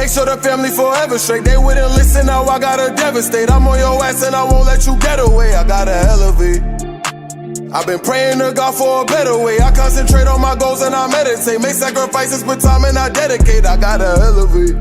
make sure the family forever straight. They wouldn't listen, now I gotta devastate. I'm on your ass and I won't let you get away. I gotta elevate. I've been praying to God for a better way. I concentrate on my goals and I meditate. Make sacrifices, put time and I dedicate. I gotta elevate.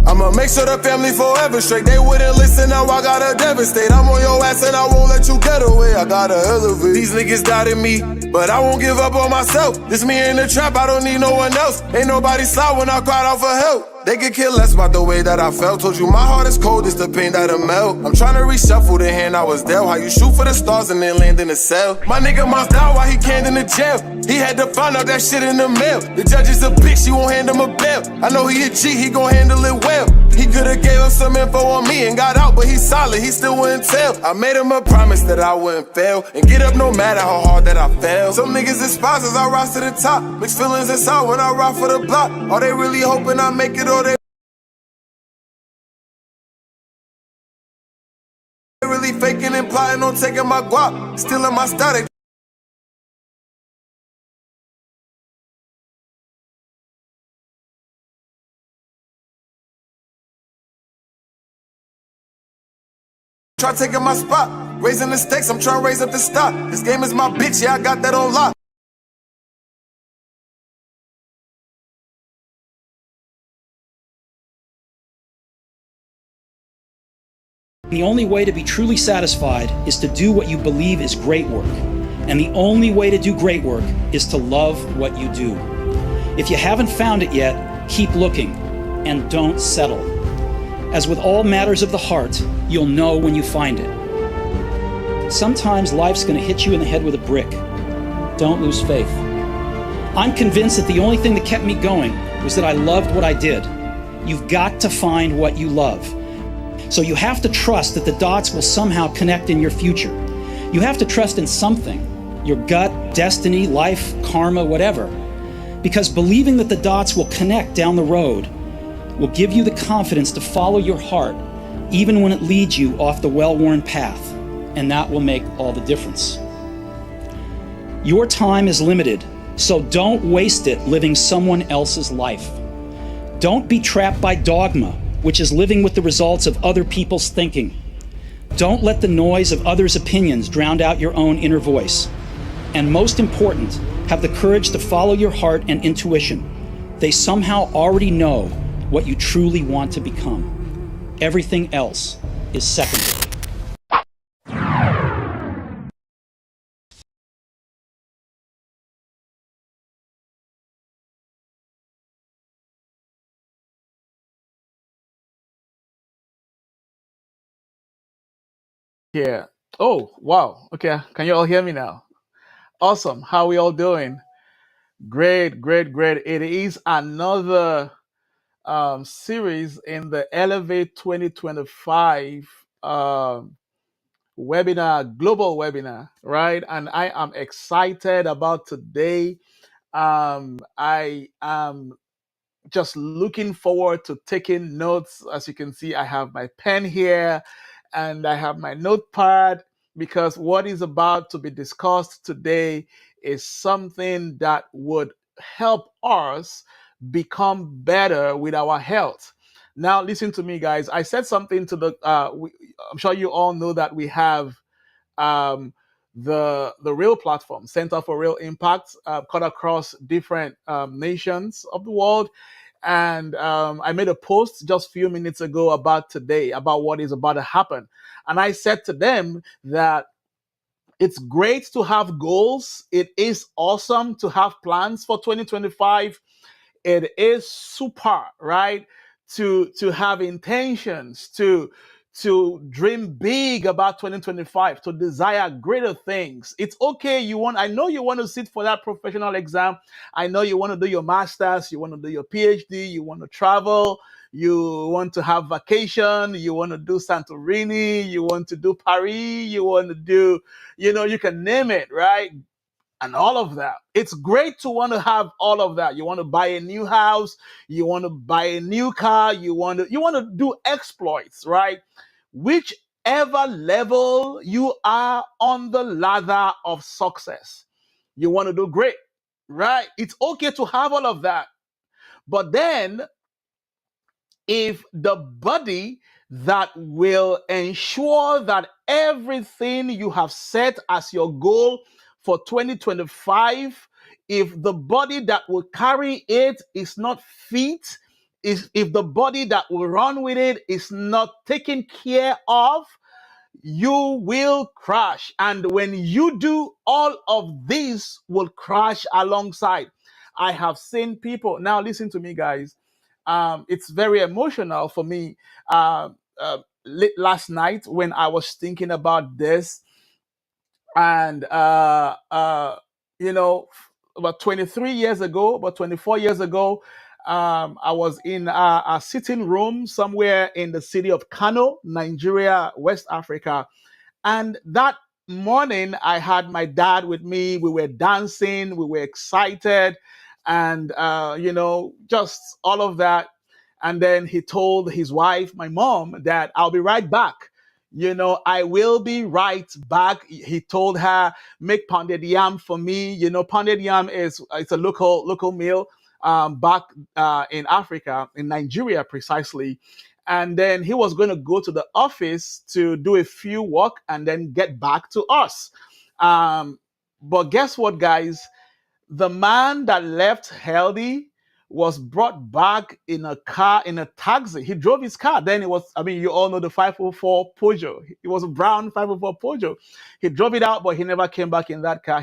I'ma make sure the family forever straight. They wouldn't listen, now I gotta devastate. I'm on your ass and I won't let you get away. I gotta elevate. These niggas doubted me, but I won't give up on myself. This me in the trap, I don't need no one else. Ain't nobody saw when I cried out for help. They could care less about the way that I felt. Told you my heart is cold, it's the pain that'll melt. I'm trying to reshuffle the hand I was dealt. How you shoot for the stars and then land in a cell. My nigga Moss down while he canned in the jail. He had to find out that shit in the mail. The judge is a bitch, he won't hand him a bail. I know he a G, he gon' handle it well. He could've gave him some info on me and got out, but he's solid, he still wouldn't tell. I made him a promise that I wouldn't fail and get up no matter how hard that I fail. Some niggas despise us, I rise to the top. Mixed feelings inside when I ride for the block. Are they really hoping I make it or they really faking and plotting on taking my guap, stealing my static? Try taking my spot, raising the stakes, I'm trying to raise up the stock. This game is my bitch, yeah, I got that on lock. The only way to be truly satisfied is to do what you believe is great work. And the only way to do great work is to love what you do. If you haven't found it yet, keep looking and don't settle. As with all matters of the heart, you'll know when you find it. Sometimes life's going to hit you in the head with a brick. Don't lose faith. I'm convinced that the only thing that kept me going was that I loved what I did. You've got to find what you love. So you have to trust that the dots will somehow connect in your future. You have to trust in something, your gut, destiny, life, karma, whatever. Because believing that the dots will connect down the road will give you the confidence to follow your heart, even when it leads you off the well-worn path. And that will make all the difference. Your time is limited, so don't waste it living someone else's life. Don't be trapped by dogma, which is living with the results of other people's thinking. Don't let the noise of others' opinions drown out your own inner voice. And most important, have the courage to follow your heart and intuition. They somehow already know what you truly want to become. Everything else is secondary. Yeah. Oh, wow. Okay. Can you all hear me now? Awesome. How we all doing? Great, great, great. It is another series in the Elevate 2025 webinar, global webinar, right? And I am excited about today. I am just looking forward to taking notes. As you can see, I have my pen here and I have my notepad because what is about to be discussed today is something that would help us become better with our health. Now, listen to me, guys. I said something to I'm sure you all know that we have um, the Real platform, Center for Real Impact, cut across different nations of the world. And I made a post just a few minutes ago about today, about what is about to happen. And I said to them that it's great to have goals. It is awesome to have plans for 2025. It is super, right? To have intentions, to dream big about 2025, to desire greater things. It's okay. I know you want to sit for that professional exam. I know you want to do your master's, you want to do your PhD, you want to travel, you want to have vacation, you want to do Santorini, you want to do Paris, you want to do, you can name it, right? And all of that. It's great to want to have all of that. You want to buy a new house, you want to buy a new car, you want to do exploits, right? Whichever level you are on the ladder of success, you want to do great, right? It's okay to have all of that. But then if the body that will ensure that everything you have set as your goal for 2025, if the body that will carry it is not fit, if the body that will run with it is not taken care of, you will crash. And when you do, all of these will crash alongside. I have seen people. Now listen to me, guys. It's very emotional for me. Last night when I was thinking about this, and you know, about 23 years ago, about 24 years ago, I was in a sitting room somewhere in the city of Kano, Nigeria, West Africa. And that morning, I had my dad with me. We were dancing, we were excited, and just all of that. And then he told his wife, my mom, that I'll be right back. I will be right back. He told her, make pounded yam for me. Pounded yam it's a local meal back in Africa, in Nigeria precisely. And then he was going to go to the office to do a few work and then get back to us. But guess what, guys? The man that left healthy was brought back in a car, in a taxi. He drove his car. Then it was, you all know the 504 Peugeot. It was a brown 504 Peugeot. He drove it out, but he never came back in that car.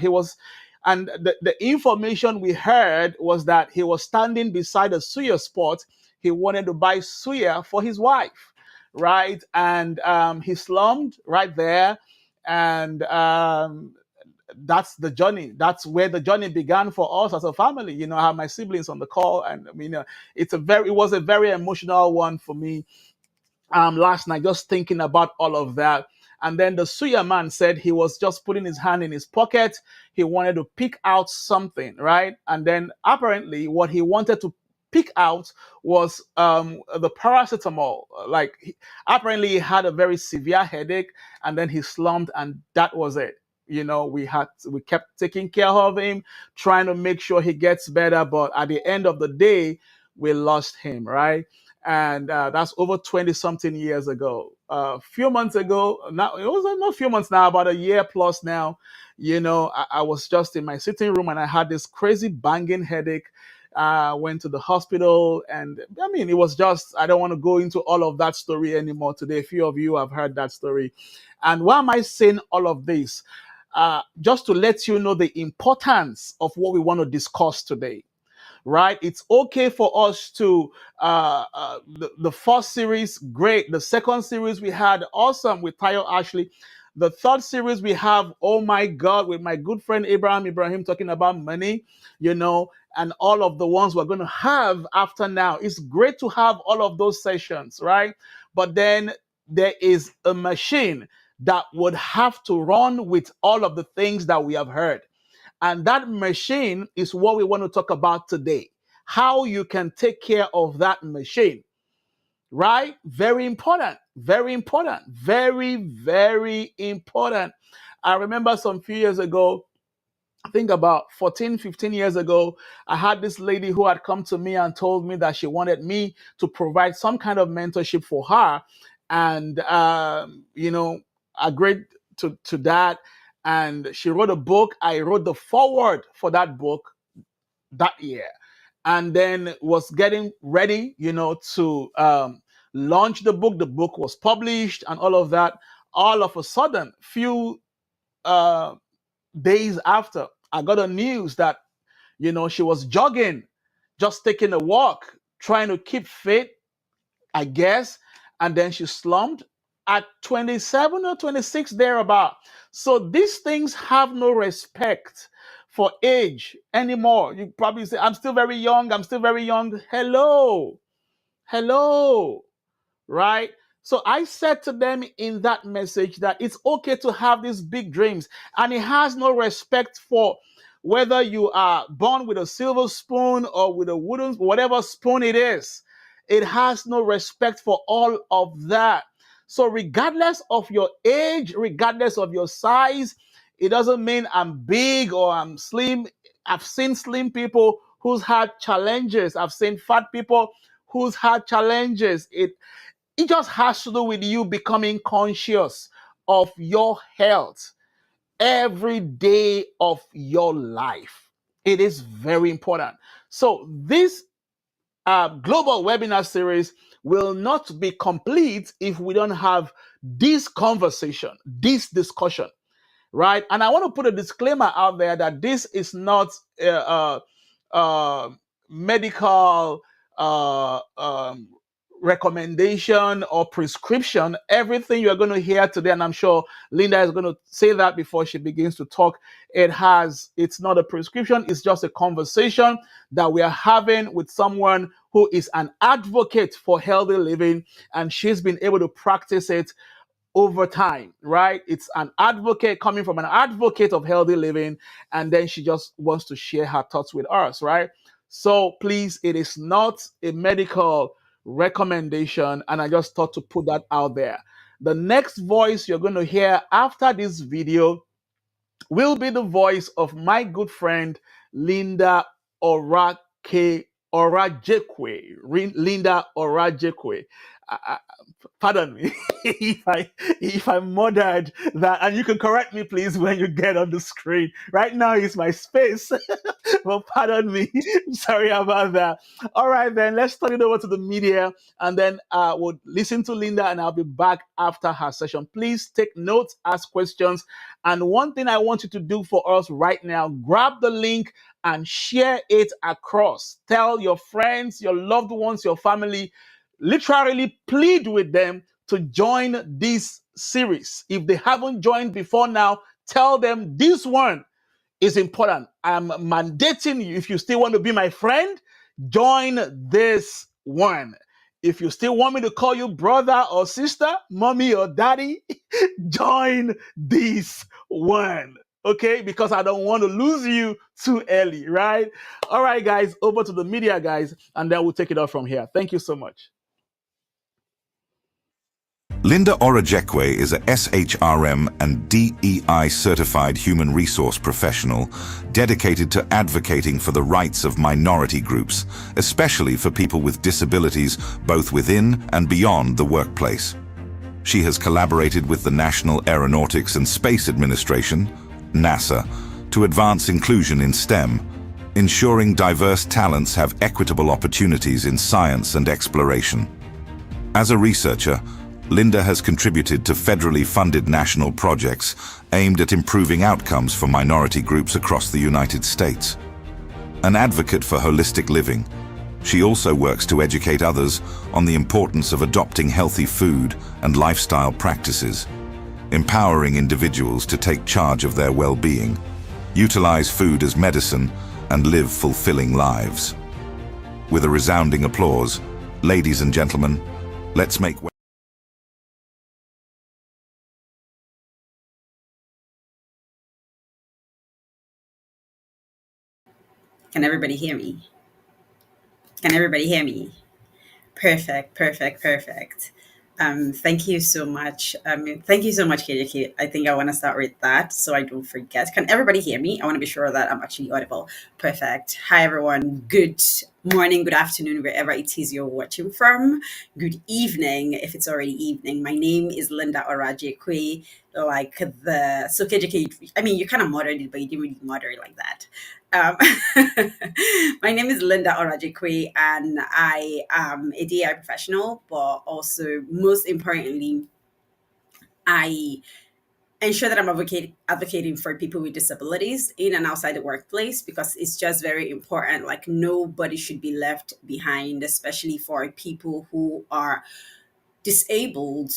And the information we heard was that he was standing beside a suya spot. He wanted to buy suya for his wife, right? And he slumped right there. And that's the journey. That's where the journey began for us as a family. I have my siblings on the call, and it was a very emotional one for me last night, just thinking about all of that. And then the suya man said he was just putting his hand in his pocket. He wanted to pick out something, right? And then apparently what he wanted to pick out was the paracetamol. Apparently he had a very severe headache, and then he slumped, and that was it. We kept taking care of him, trying to make sure he gets better. But at the end of the day, we lost him, right? And that's over 20 something years ago. A few months ago, now it was not a few months now, about a year plus now. I was just in my sitting room and I had this crazy banging headache. Went to the hospital, and it was just, I don't want to go into all of that story anymore today. A few of you have heard that story. And why am I saying all of this? Just to let you know the importance of what we want to discuss today, right? It's okay for us to, the first series, great. The second series we had, awesome, with Tayo Ashley. The third series we have, oh my God, with my good friend Ibrahim talking about money, and all of the ones we're going to have after now. It's great to have all of those sessions, right? But then there is a machine that would have to run with all of the things that we have heard. And that machine is what we want to talk about today. How you can take care of that machine, right? Very important, very important, very, very important. I remember some few years ago, I think about 14, 15 years ago, I had this lady who had come to me and told me that she wanted me to provide some kind of mentorship for her. And, agreed to that. And she wrote a book. I wrote the foreword for that book that year. And then was getting ready, to launch the book. The book was published and all of that. All of a sudden, few days after, I got a news that, she was jogging, just taking a walk, trying to keep fit, I guess. And then she slumped at 27 or 26 thereabout. So these things have no respect for age anymore. You probably say, I'm still very young. I'm still very young. Hello. Right? So I said to them in that message that it's okay to have these big dreams, and it has no respect for whether you are born with a silver spoon or with a wooden, whatever spoon it is. It has no respect for all of that. So regardless of your age, regardless of your size, it doesn't mean I'm big or I'm slim. I've seen slim people who's had challenges. I've seen fat people who's had challenges. It just has to do with you becoming conscious of your health every day of your life. It is very important. So this global webinar series will not be complete if we don't have this conversation, this discussion, right? And I want to put a disclaimer out there that this is not medical recommendation or prescription. Everything you're going to hear today, and I'm sure Linda is going to say that before she begins to talk, it's not a prescription, it's just a conversation that we are having with someone who is an advocate for healthy living, and she's been able to practice it over time, right? It's an advocate coming from an advocate of healthy living, and then she just wants to share her thoughts with us, right? So please, it is not a medical recommendation, and I just thought to put that out there. The next voice you're going to hear after this video will be the voice of my good friend Linda Orajekwe. Linda Orajekwe. Pardon me if I murdered that, and you can correct me please when you get on the screen. Right now is my space, but pardon me. Sorry about that. All right, then let's turn it over to the media, and then we'll listen to Linda, and I'll be back after her session. Please take notes, ask questions, and one thing I want you to do for us right now: grab the link and share it across. Tell your friends, your loved ones, your family. Literally plead with them to join this series. If they haven't joined before now, tell them this one is important. I'm mandating you. If you still want to be my friend, join this one. If you still want me to call you brother or sister, mommy or daddy, join this one. Okay, because I don't want to lose you too early, right? All right, guys, over to the media, guys, and then we'll take it off from here. Thank you so much. Linda Orajekwe is a SHRM and DEI certified human resource professional dedicated to advocating for the rights of minority groups, especially for people with disabilities both within and beyond the workplace. She has collaborated with the National Aeronautics and Space Administration, NASA, to advance inclusion in STEM, ensuring diverse talents have equitable opportunities in science and exploration. As a researcher, Linda has contributed to federally funded national projects aimed at improving outcomes for minority groups across the United States. An advocate for holistic living, she also works to educate others on the importance of adopting healthy food and lifestyle practices, empowering individuals to take charge of their well-being, utilize food as medicine, and live fulfilling lives. With a resounding applause, ladies and gentlemen, let's make way. Can everybody hear me? Can everybody hear me? Perfect. Thank you so much. Thank you so much, KJK. I think I want to start with that so I don't forget. Can everybody hear me? I want to be sure that I'm actually audible. Perfect. Hi, everyone. Good morning, good afternoon, wherever it is you're watching from. Good evening, if it's already evening. My name is Linda Orajekwe. So KJK, I mean, you kind of moderate it, but you didn't really moderate like that. My name is Linda Orajekwe, and I am a DI professional, but also, most importantly, I ensure that I'm advocating for people with disabilities in and outside the workplace, because it's just very important. Like, nobody should be left behind, especially for people who are disabled.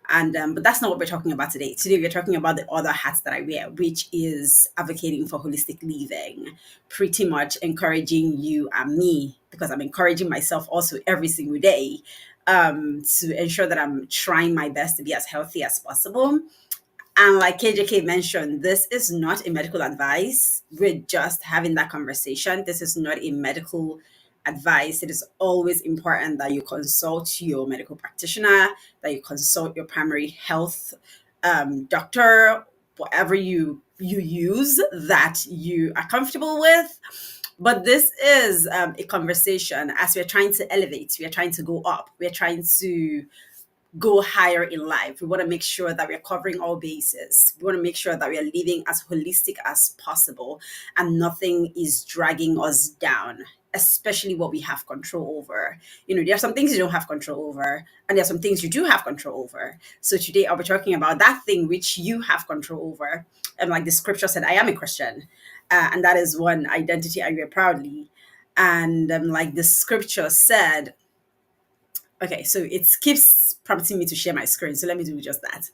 And but that's not what we're talking about today. Today we're talking about the other hats that I wear, which is advocating for holistic living, pretty much encouraging you and me, because I'm encouraging myself also every single day, to ensure that I'm trying my best to be as healthy as possible. And like KJK mentioned, this is not a medical advice. We're just having that conversation. This is not a medical advice. It is always important that you consult your medical practitioner, that you consult your primary health doctor, whatever you use that you are comfortable with. But this is a conversation as we're trying to elevate, we are trying to go up, we're trying to go higher in life. We want to make sure that we're covering all bases. We want to make sure that we are living as holistic as possible and nothing is dragging us down, especially what we have control over. There are some things you don't have control over, and there are some things you do have control over. So today I'll be talking about that thing which you have control over. And like the scripture said, I am a Christian, and that is one identity I wear proudly. And like the scripture said, okay, so it keeps prompting me to share my screen. So let me do just that.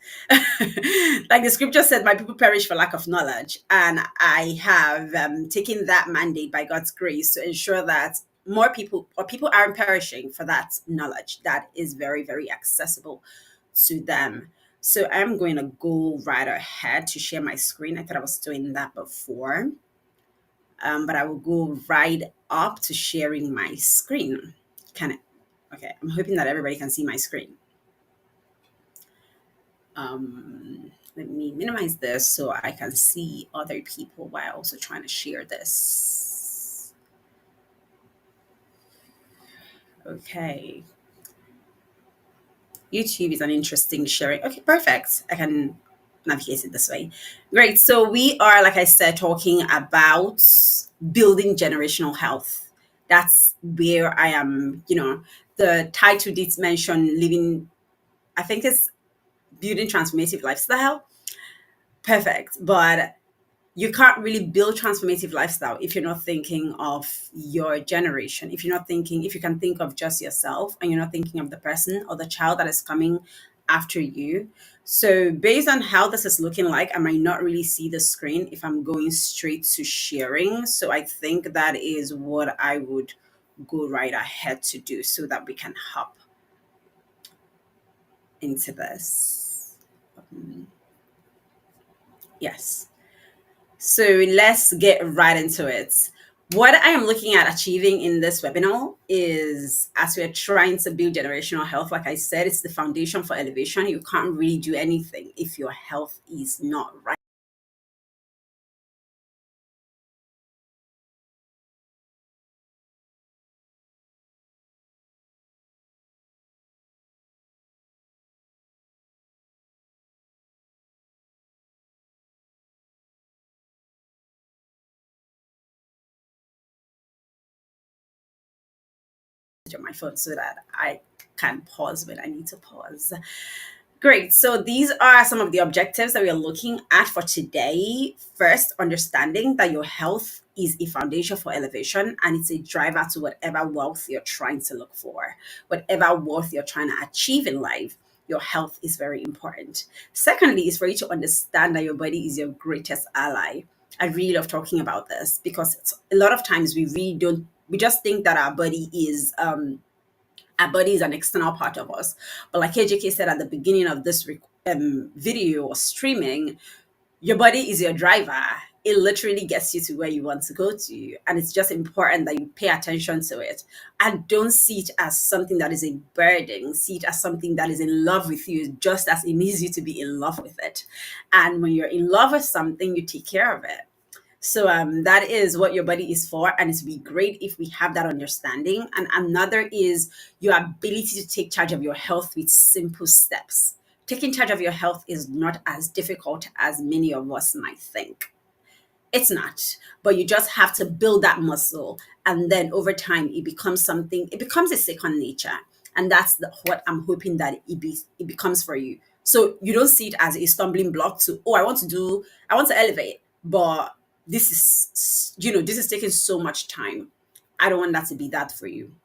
Like the scripture said, my people perish for lack of knowledge. And I have taken that mandate by God's grace to ensure that more people or people aren't perishing for that knowledge that is very, very accessible to them. So I'm going to go right ahead to share my screen. I thought I was doing that before. But I will go right up to sharing my screen. Okay, I'm hoping that everybody can see my screen. Let me minimize this so I can see other people while also trying to share this. Okay. YouTube is an interesting sharing. Okay, perfect. I can navigate it this way. Great. So we are, like I said, talking about building generational health. That's where I am, the title did mention living, I think it's building transformative lifestyle. Perfect. But you can't really build transformative lifestyle if you're not thinking of your generation, if you can think of just yourself and you're not thinking of the person or the child that is coming after you. So based on how this is looking like, I might not really see the screen if I'm going straight to sharing. So I think that is what I would go right ahead to do so that we can hop into this. Yes. So let's get right into it. What I am looking at achieving in this webinar is, as we're trying to build generational health, like I said, it's the foundation for elevation. You can't really do anything if your health is not right. On my phone so that I can pause when I need to pause. Great. So these are some of the objectives that we are looking at for today. First, understanding that your health is a foundation for elevation and it's a driver to whatever wealth you're trying to look for, whatever wealth you're trying to achieve in life. Your health is very important. Secondly, is for you to understand that your body is your greatest ally. I really love talking about this because a lot of times we just think that our body is an external part of us. But like AJK said at the beginning of this video or streaming, your body is your driver. It literally gets you to where you want to go to. And it's just important that you pay attention to it and don't see it as something that is a burden. See it as something that is in love with you, just as it needs you to be in love with it. And when you're in love with something, you take care of it. So that is what your body is for, and it's be great if we have that understanding. And another is your ability to take charge of your health with simple steps. Taking charge of your health is not as difficult as many of us might think. It's not, but you just have to build that muscle, and then over time it becomes a second nature, and that's what I'm hoping that it becomes for you. So you don't see it as a stumbling block to, I want to elevate, but this is taking so much time. I don't want that to be that for you.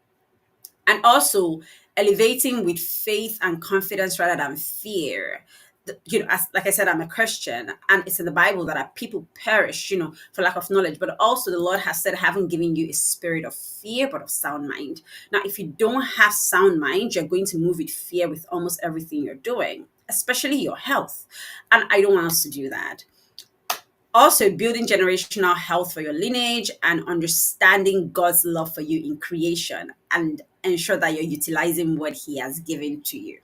And also elevating with faith and confidence rather than fear. Like I said, I'm a Christian, and it's in the Bible that our people perish, for lack of knowledge. But also the Lord has said, I haven't given you a spirit of fear, but of sound mind. Now, if you don't have sound mind, you're going to move with fear with almost everything you're doing, especially your health. And I don't want us to do that. Also, building generational health for your lineage and understanding God's love for you in creation and ensure that you're utilizing what He has given to you.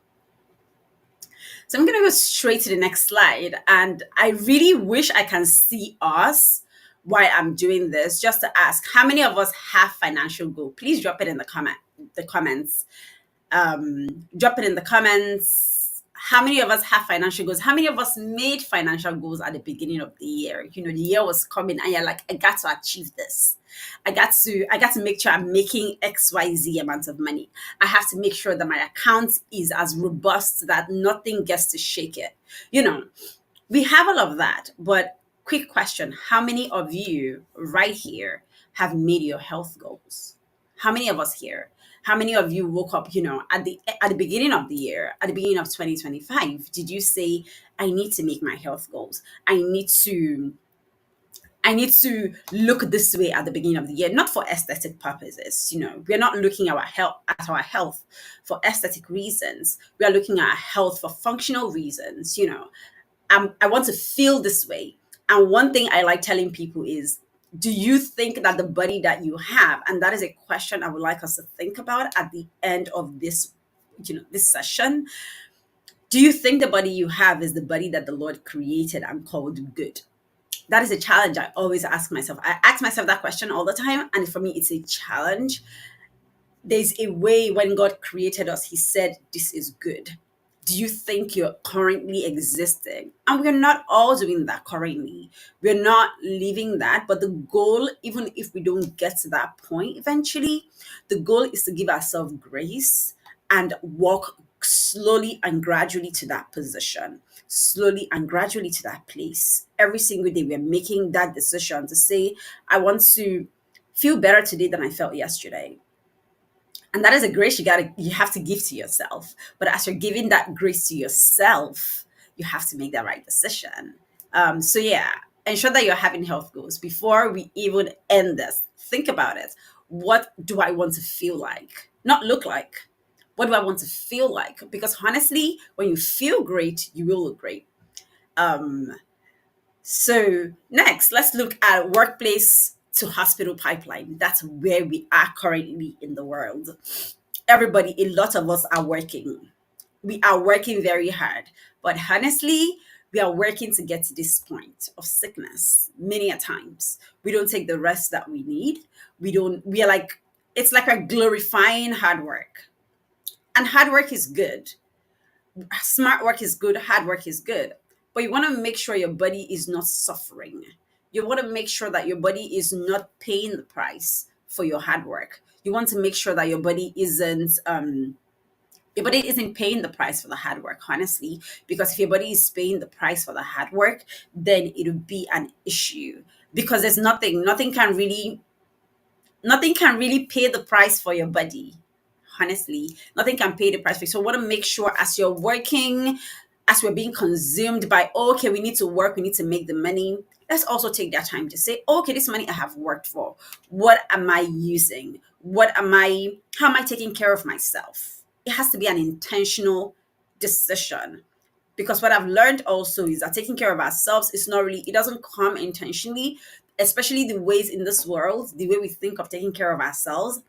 So I'm going to go straight to the next slide. And I really wish I can see us, why I'm doing this, just to ask, how many of us have financial goal? Please drop it in the comments. Drop it in the comments. How many of us have financial goals? How many of us made financial goals at the beginning of the year? The year was coming and you're like, I got to achieve this. I got to make sure I'm making XYZ amount of money. I have to make sure that my account is as robust that nothing gets to shake it. We have all of that, but quick question, how many of you right here have made your health goals? How many of us here? How many of you woke up, at the beginning of the year, at the beginning of 2025, did you say, I need to make my health goals? I need to look this way at the beginning of the year, not for aesthetic purposes. We're not looking at our health for aesthetic reasons. We are looking at our health for functional reasons. I want to feel this way. And one thing I like telling people is, do you think that the body that you have, and that is a question I would like us to think about at the end of this session. Do you think the body you have is the body that the Lord created and called good? That is a challenge I always ask myself. I ask myself that question all the time. And for me, it's a challenge. There's a way when God created us, he said, this is good. Do you think you're currently existing? And we're not all doing that currently. We're not living that. But the goal, even if we don't get to that point eventually, the goal is to give ourselves grace and walk slowly and gradually to that position, slowly and gradually to that place. Every single day, we're making that decision to say, I want to feel better today than I felt yesterday. And that is a grace you have to give to yourself. But as you're giving that grace to yourself, you have to make that right decision. So yeah, ensure that you're having health goals. Before we even end this, think about it. What do I want to feel like? Not look like. What do I want to feel like? Because honestly, when you feel great, you will look great. So next, let's look at workplace to hospital pipeline. That's where we are currently in the world. Everybody, a lot of us are working. We are working very hard. But honestly, we are working to get to this point of sickness many a times. We don't take the rest that we need. It's like we're glorifying hard work. And hard work is good. Smart work is good. Hard work is good. But you want to make sure your body is not suffering. You want to make sure that your body is not paying the price for your hard work. You want to make sure that your body isn't paying the price for the hard work, honestly. Because if your body is paying the price for the hard work, then it'll be an issue. Because there's nothing can really pay the price for your body. Honestly, nothing can pay the price for you. So I want to make sure as you're working, as we're being consumed by, okay, we need to work, we need to make the money. Let's also take that time to say, okay, this money I have worked for. What am I using? How am I taking care of myself? It has to be an intentional decision. Because what I've learned also is that taking care of ourselves it doesn't come intentionally, especially the ways in this world, the way we think of taking care of ourselves,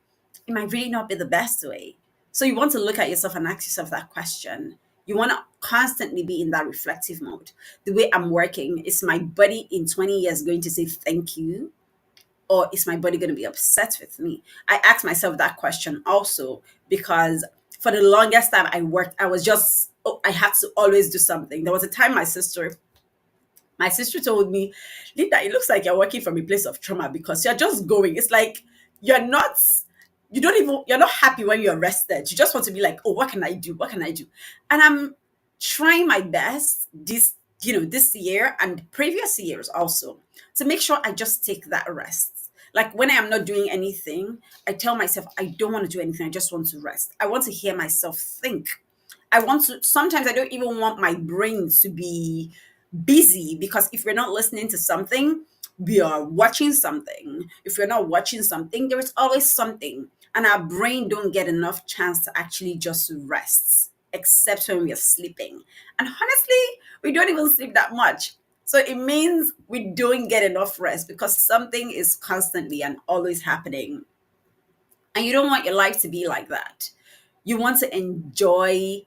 it might really not be the best way. So you want to look at yourself and ask yourself that question. You want to constantly be in that reflective mode. The way I'm working, is my body in 20 years going to say thank you? Or is my body going to be upset with me? I ask myself that question also because for the longest time I worked, I had to always do something. There was a time my sister told me, Linda, it looks like you're working from a place of trauma because you're just going. It's like you're not happy when you're rested. You just want to be like, oh, what can I do? What can I do? And I'm trying my best this year and previous years also to make sure I just take that rest. Like when I am not doing anything, I tell myself, I don't want to do anything. I just want to rest. I want to hear myself think. Sometimes I don't even want my brain to be busy because if we're not listening to something, we are watching something. If we're not watching something, there is always something. And our brain don't get enough chance to actually just rest, except when we are sleeping. And honestly, we don't even sleep that much. So it means we don't get enough rest because something is constantly and always happening. And you don't want your life to be like that. You want to enjoy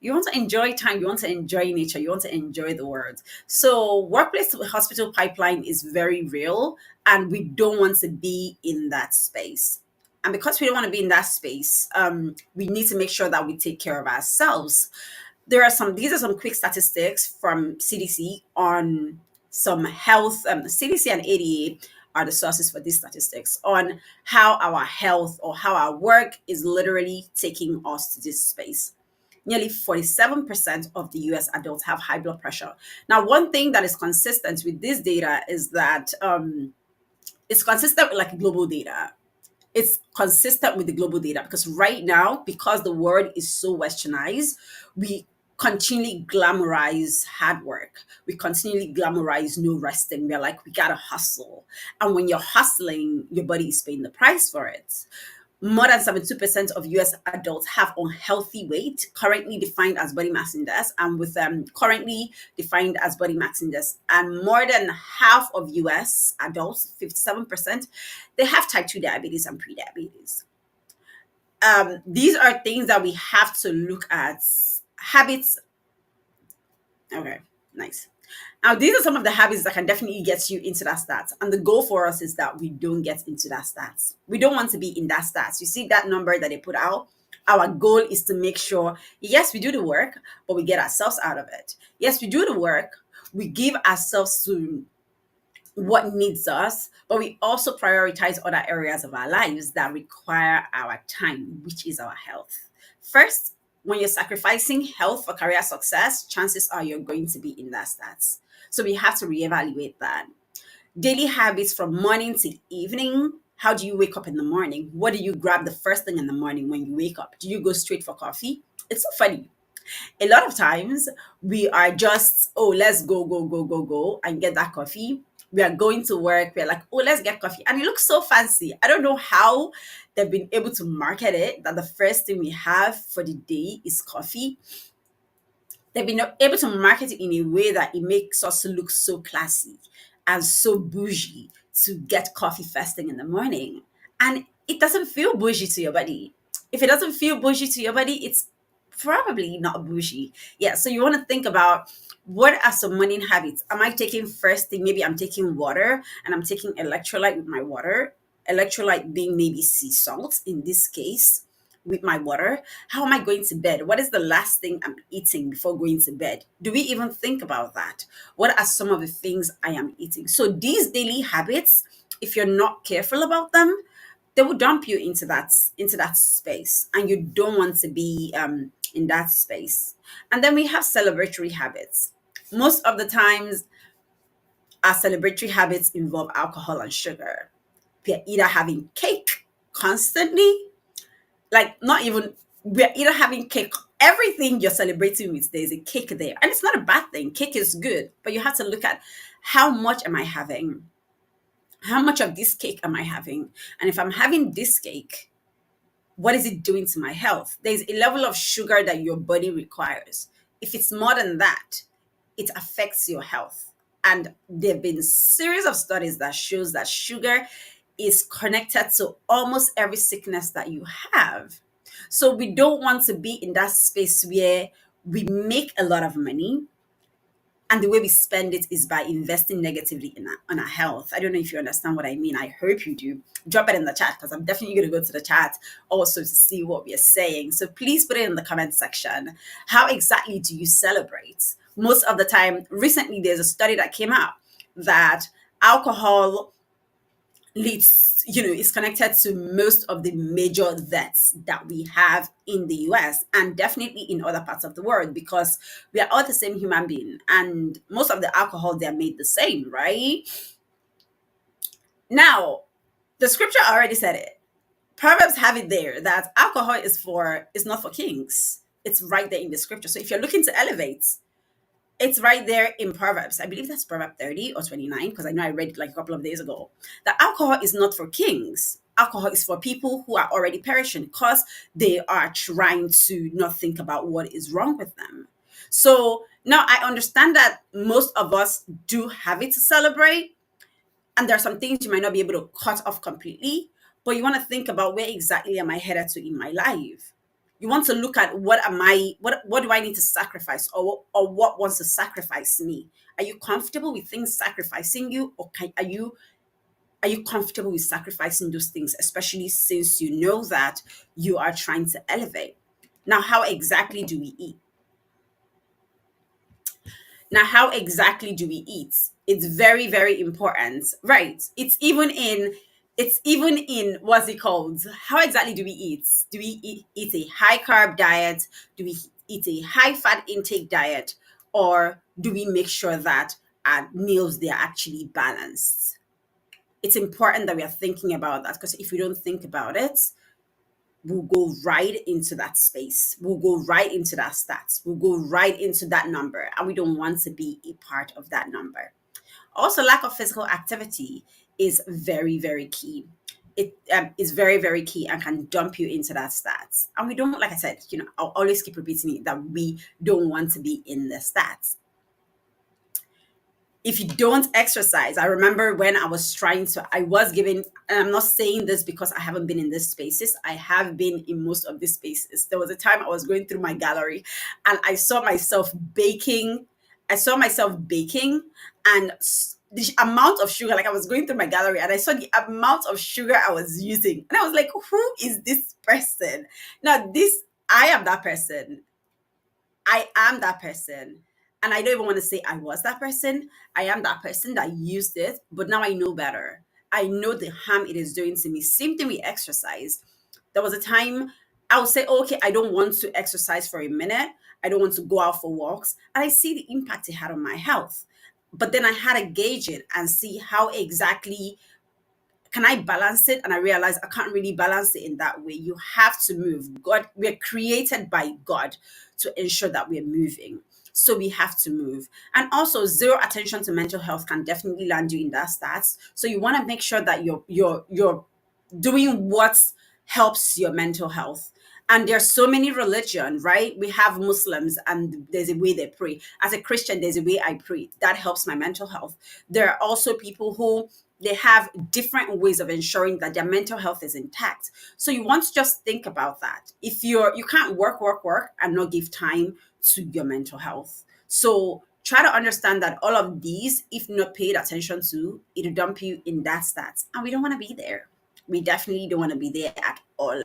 You want to enjoy time, you want to enjoy nature, you want to enjoy the world. So workplace to hospital pipeline is very real, and we don't want to be in that space. And because we don't want to be in that space, we need to make sure that we take care of ourselves. These are some quick statistics from CDC on some health. CDC and ADA are the sources for these statistics on how our health or how our work is literally taking us to this space. Nearly 47% of the US adults have high blood pressure. Now, one thing that is consistent with this data is that it's consistent with like global data. It's consistent with the global data because right now, because the world is so westernized, we continually glamorize hard work. We continually glamorize no resting. We're like, we gotta hustle. And when you're hustling, your body is paying the price for it. More than 72% of US adults have unhealthy weight, currently defined as body mass index, and with currently defined as body mass index. And more than half of US adults, 57%, they have type 2 diabetes and pre-diabetes. These are things that we have to look at. Habits. Okay, nice. Now, these are some of the habits that can definitely get you into that stats. And the goal for us is that we don't get into that stats. We don't want to be in that stats. You see that number that they put out? Our goal is to make sure, yes, we do the work, but we get ourselves out of it. Yes, we do the work. We give ourselves to what needs us, but we also prioritize other areas of our lives that require our time, which is our health. First, when you're sacrificing health for career success, chances are you're going to be in that stats. So we have to reevaluate that. Daily habits from morning to evening. How do you wake up in the morning? What do you grab the first thing in the morning when you wake up? Do you go straight for coffee? It's so funny. A lot of times we are just, oh, let's go, and get that coffee. We are going to work. We're like, oh, let's get coffee. And it looks so fancy. I don't know how they've been able to market it that the first thing we have for the day is coffee. They've been able to market it in a way that it makes us look so classy and so bougie to get coffee first thing in the morning. And it doesn't feel bougie to your body. If it doesn't feel bougie to your body, it's probably not bougie. Yeah, so you want to think about what are some morning habits. Am I taking first thing? Maybe I'm taking water and I'm taking electrolyte with my water. Electrolyte being maybe sea salt in this case with my water. How am I going to bed? What is the last thing I'm eating before going to bed? Do we even think about that? What are some of the things I am eating? So these daily habits, if you're not careful about them, they will dump you into that space, and you don't want to be in that space. And then we have celebratory habits. Most of the times, our celebratory habits involve alcohol and sugar. We're either having cake constantly, like not even, we're either having cake. Everything you're celebrating with, there's a cake there. And it's not a bad thing. Cake is good, but you have to look at how much am I having? How much of this cake am I having? And if I'm having this cake, what is it doing to my health? There's a level of sugar that your body requires. If it's more than that, it affects your health. And there have been a series of studies that shows that sugar is connected to almost every sickness that you have. So we don't want to be in that space where we make a lot of money, and the way we spend it is by investing negatively on our health. I don't know if you understand what I mean. I hope you do. Drop it in the chat because I'm definitely going to go to the chat also to see what we are saying. So please put it in the comment section. How exactly do you celebrate? Most of the time, recently there's a study that came out that alcohol is connected to most of the major deaths that we have in the US and definitely in other parts of the world, because we are all the same human being and most of the alcohol, they're made the same, right? Now, the scripture already said it. Proverbs have it there that alcohol is not for kings. It's right there in the scripture. So if you're looking to elevate, it's right there in Proverbs. I believe that's Proverb 30 or 29, because I know I read it like a couple of days ago. That alcohol is not for kings. Alcohol is for people who are already perishing because they are trying to not think about what is wrong with them. So now I understand that most of us do have it to celebrate. And there are some things you might not be able to cut off completely, but you want to think about where exactly am I headed to in my life? You want to look at what do I need to sacrifice, or what wants to sacrifice me? Are you comfortable with things sacrificing you, or are you comfortable with sacrificing those things, especially since you know that you are trying to elevate? Now, how exactly do we eat? Now, how exactly do we eat? It's very, very important, right? It's even in what's it called? How exactly do we eat? Do we eat a high carb diet? Do we eat a high fat intake diet? Or do we make sure that our meals, they are actually balanced? It's important that we are thinking about that, because if we don't think about it, we'll go right into that space. We'll go right into that stats. We'll go right into that number. And we don't want to be a part of that number. Also, lack of physical activity is very, very key. It is very, very key and can dump you into that stats. And we don't, like I said, I'll always keep repeating it, that we don't want to be in the stats. If you don't exercise, I remember when I was given, and I'm not saying this because I haven't been in these spaces, I have been in most of these spaces. There was a time I was going through my gallery and I saw myself baking. And the amount of sugar, like, I was going through my gallery and I saw the amount of sugar I was using. And I was like, who is this person? Now, I am that person. I am that person. And I don't even want to say I was that person. I am that person that used it, but now I know better. I know the harm it is doing to me. Same thing with exercise. There was a time I would say, okay, I don't want to exercise for a minute. I don't want to go out for walks. And I see the impact it had on my health. But then I had to gauge it and see how exactly can I balance it? And I realized I can't really balance it in that way. You have to move. We're created by God to ensure that we're moving. So we have to move. And also, zero attention to mental health can definitely land you in that stats. So you want to make sure that you're doing what helps your mental health. And there's so many religion, right? We have Muslims and there's a way they pray. As a Christian, there's a way I pray. That helps my mental health. There are also people who they have different ways of ensuring that their mental health is intact. So you want to just think about that. If you can't work and not give time to your mental health. So try to understand that all of these, if not paid attention to, it'll dump you in that stats. And we don't want to be there. We definitely don't want to be there at all.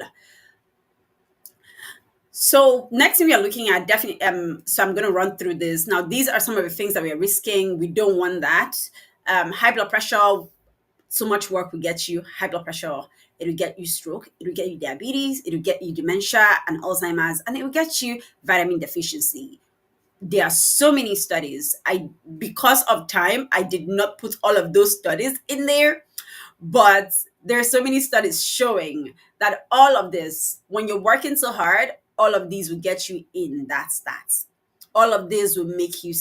So next thing we are looking at, definitely, so I'm going to run through this. Now, these are some of the things that we are risking. We don't want that. High blood pressure, so much work will get you high blood pressure. It will get you stroke. It will get you diabetes. It will get you dementia and Alzheimer's, and it will get you vitamin deficiency. There are so many studies. Because of time, I did not put all of those studies in there, but there are so many studies showing that all of this, when you're working so hard, all of these will get you in that stats. All of this will make you,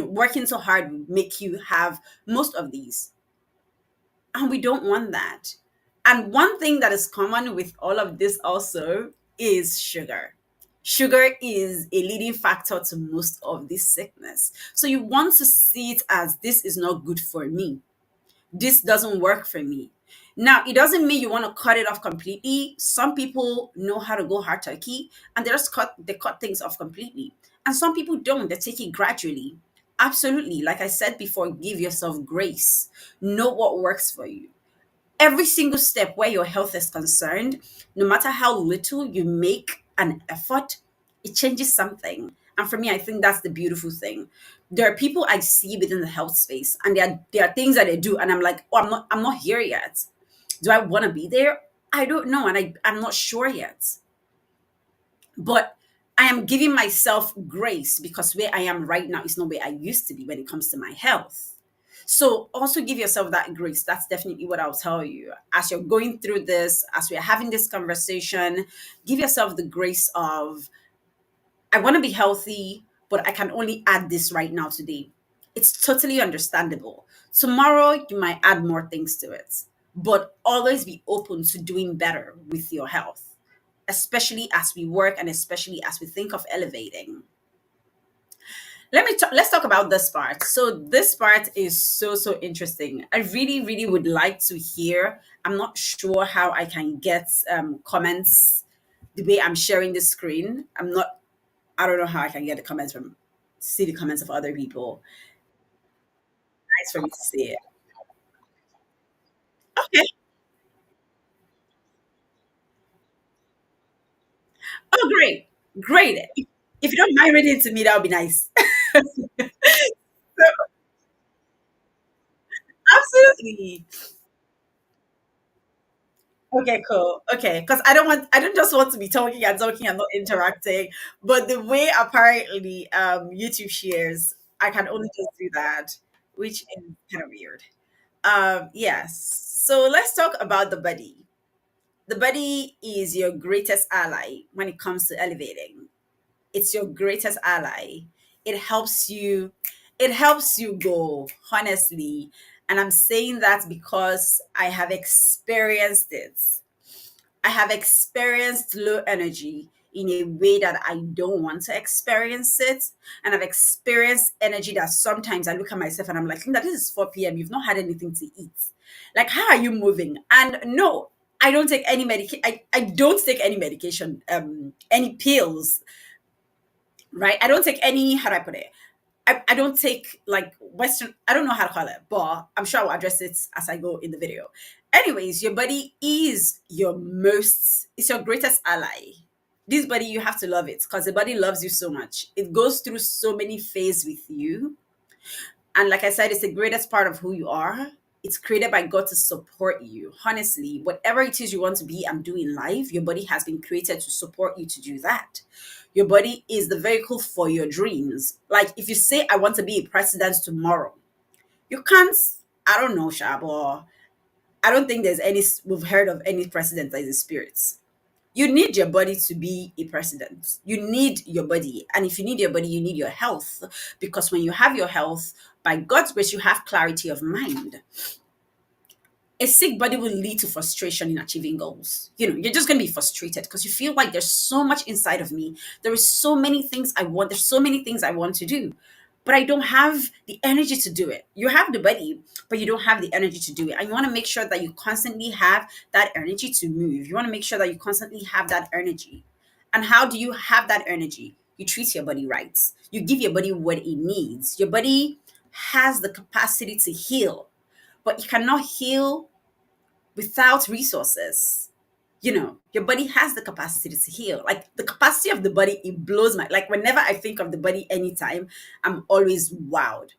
working so hard will make you have most of these. And we don't want that. And one thing that is common with all of this also is sugar. Sugar is a leading factor to most of this sickness. So you want to see it as, this is not good for me. This doesn't work for me. Now, it doesn't mean you want to cut it off completely. Some people know how to go hard turkey and they cut things off completely. And some people don't. They take it gradually. Absolutely. Like I said before, give yourself grace. Know what works for you. Every single step where your health is concerned, no matter how little you make an effort, it changes something. And for me, I think that's the beautiful thing. There are people I see within the health space, and there are things that they do, and I'm like, oh, I'm not here yet. Do I want to be there? I don't know, and I'm not sure yet. But I am giving myself grace, because where I am right now is not where I used to be when it comes to my health. So also give yourself that grace. That's definitely what I'll tell you. As you're going through this, as we're having this conversation, give yourself the grace of, I want to be healthy, but I can only add this right now today. It's totally understandable. Tomorrow, you might add more things to it, but always be open to doing better with your health, especially as we work and especially as we think of elevating. Let's talk about this part. So this part is so interesting. I really would like to hear. I'm not sure how I can get comments the way I'm sharing the screen. I don't know how I can get the comments from, see the comments of other people. Nice for me to see it. Okay. Oh, great. Great. If you don't mind reading it to me, that would be nice. Absolutely. Okay, cool. Okay, because I don't just want to be talking and not interacting. But the way apparently YouTube shares, I can only just do that, which is kind of weird. Yes. So let's talk about the buddy. The buddy is your greatest ally when it comes to elevating. It's your greatest ally. It helps you, it helps you go, honestly. And I'm saying that because I have experienced it. I have experienced low energy in a way that I don't want to experience it. And I've experienced energy that sometimes I look at myself and I'm like, Linda, this is 4 p.m. You've not had anything to eat. Like, how are you moving? And no, I don't take any medication. I don't take any medication, any pills, right? I don't take any, how do I put it? I don't take like Western, I don't know how to call it, but I'm sure I'll address it as I go in the video. Anyways, your body is it's your greatest ally. This body, you have to love it because the body loves you so much. It goes through so many phases with you. And like I said, it's the greatest part of who you are. It's created by God to support you. Honestly, whatever it is you want to be and do in life, your body has been created to support you to do that. Your body is the vehicle for your dreams. Like if you say, I want to be a president tomorrow, you can't, I don't know, Shabo. I don't think we've heard of any president that is a spirit. You need your body to be a president. You need your body. And if you need your body, you need your health. Because when you have your health, by God's grace, you have clarity of mind. A sick body will lead to frustration in achieving goals. You're just going to be frustrated because you feel like there's so much inside of me. There is so many things I want. There's so many things I want to do, but I don't have the energy to do it. You have the body, but you don't have the energy to do it. And you want to make sure that you constantly have that energy to move. You want to make sure that you constantly have that energy. And how do you have that energy? You treat your body right. You give your body what it needs. Your body has the capacity to heal, but you cannot heal without resources. Your body has the capacity to heal. Like the capacity of the body, it blows my, like whenever I think of the body anytime, I'm always wowed.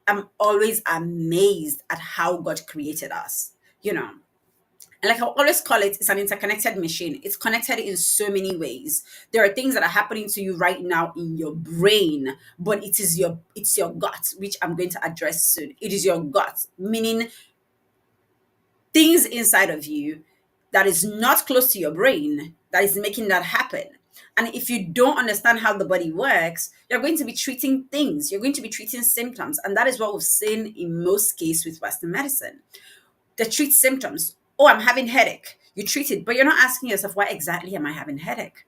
I'm always amazed at how God created us. And like I always call it, it's an interconnected machine. It's connected in so many ways. There are things that are happening to you right now in your brain, but it's your gut, which I'm going to address soon. It is your gut, meaning things inside of you that is not close to your brain that is making that happen. And if you don't understand how the body works, you're going to be treating things, you're going to be treating symptoms. And that is what we've seen in most cases with Western medicine. They treat symptoms. Oh, I'm having headache. You treat it, but you're not asking yourself, why exactly am I having headache?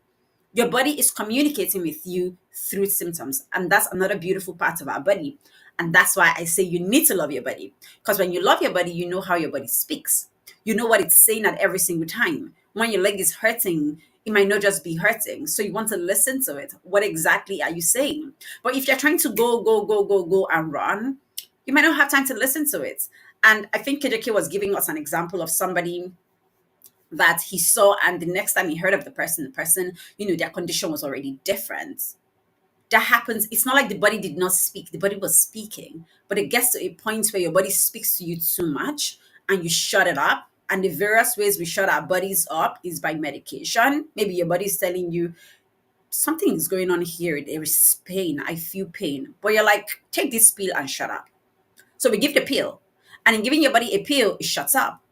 Your body is communicating with you through symptoms. And that's another beautiful part of our body. And that's why I say you need to love your body. Because when you love your body, you know how your body speaks. You know what it's saying at every single time. When your leg is hurting, it might not just be hurting. So you want to listen to it. What exactly are you saying? But if you're trying to go, go, go, go, go and run, you might not have time to listen to it. And I think KJK was giving us an example of somebody that he saw, and the next time he heard of the person, their condition was already different. That happens. It's not like the body did not speak, the body was speaking, but it gets to a point where your body speaks to you too much and you shut it up. And the various ways we shut our bodies up is by medication. Maybe your body is telling you something is going on here, there is pain, I feel pain, but you're like, take this pill and shut up. So we give the pill, and in giving your body a pill, it shuts up.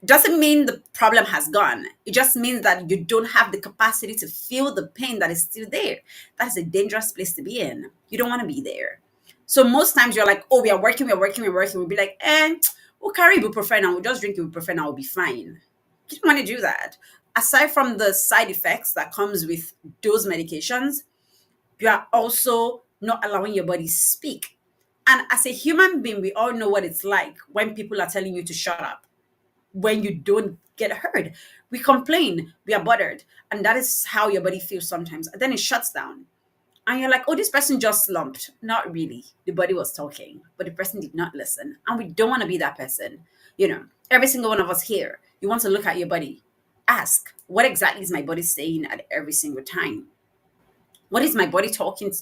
Doesn't mean the problem has gone. It just means that you don't have the capacity to feel the pain that is still there. That is a dangerous place to be in. You don't want to be there. So most times you're like, oh, we're working. We'll be like, we'll carry ibuprofen and we'll just drink ibuprofen and we'll be fine. You don't want to do that. Aside from the side effects that comes with those medications, you are also not allowing your body speak. And as a human being, we all know what it's like when people are telling you to shut up, when you don't get heard. We complain, we are bothered, and that is how your body feels sometimes. And then it shuts down. And you're like, oh, this person just slumped. Not really. The body was talking, but the person did not listen. And we don't want to be that person. Every single one of us here, you want to look at your body. Ask, what exactly is my body saying at every single time? What is my body talking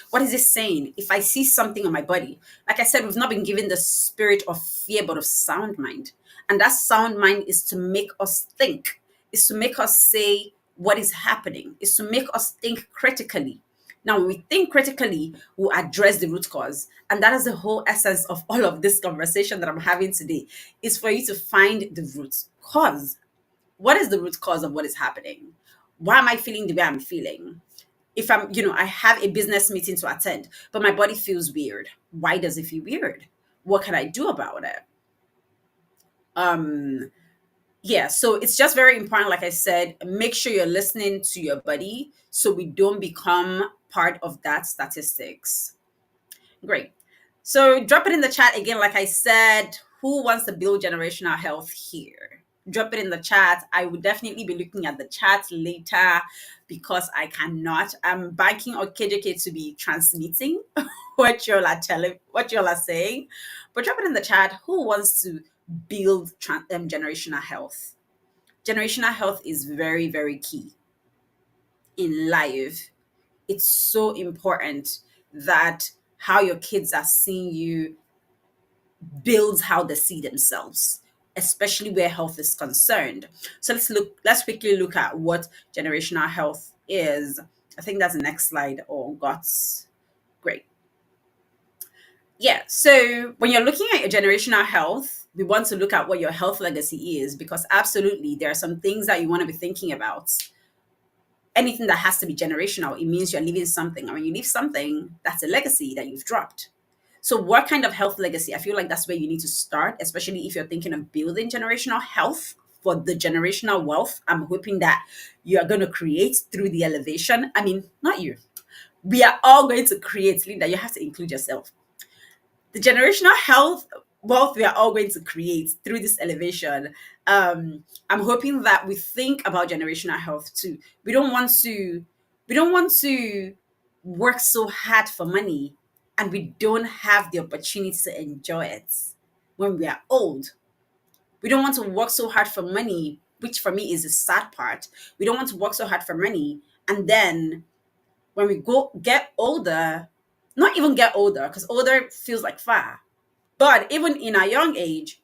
what is it saying? If I see something on my body, like I said, we've not been given the spirit of fear but of sound mind, and that sound mind is to make us think, is to make us say what is happening, is to make us think critically. Now when we think critically, we'll address the root cause, and that is the whole essence of all of this conversation that I'm having today, is for you to find the root cause. What is the root cause of what is happening? Why am I feeling the way I'm feeling? If I have a business meeting to attend, but my body feels weird. Why does it feel weird? What can I do about it? Yeah, so it's just very important, like I said, make sure you're listening to your body so we don't become part of that statistics. Great. So drop it in the chat again, like I said, who wants to build generational health here? Drop it in the chat. I will definitely be looking at the chat later because I cannot. I'm banking on KJK to be transmitting what y'all are saying. But drop it in the chat. Who wants to build generational health? Generational health is very, very key in life. It's so important that how your kids are seeing you builds how they see themselves, especially where health is concerned. So let's quickly look at what generational health is. I think that's the next slide. Oh, GOTS. Great. Yeah, so when you're looking at your generational health, we want to look at what your health legacy is, because absolutely there are some things that you want to be thinking about. Anything that has to be generational, it means you're leaving something. And when you leave something, that's a legacy that you've dropped. So what kind of health legacy? I feel like that's where you need to start, especially if you're thinking of building generational health for the generational wealth I'm hoping that you are going to create through the elevation. I mean, not you. We are all going to create. Linda, you have to include yourself. The generational health wealth we are all going to create through this elevation. I'm hoping that we think about generational health too. We don't want to work so hard for money and we don't have the opportunity to enjoy it when we are old. We don't want to work so hard for money, which for me is the sad part. We don't want to work so hard for money, and then when we get older, not even get older, because older feels like far, but even in our young age,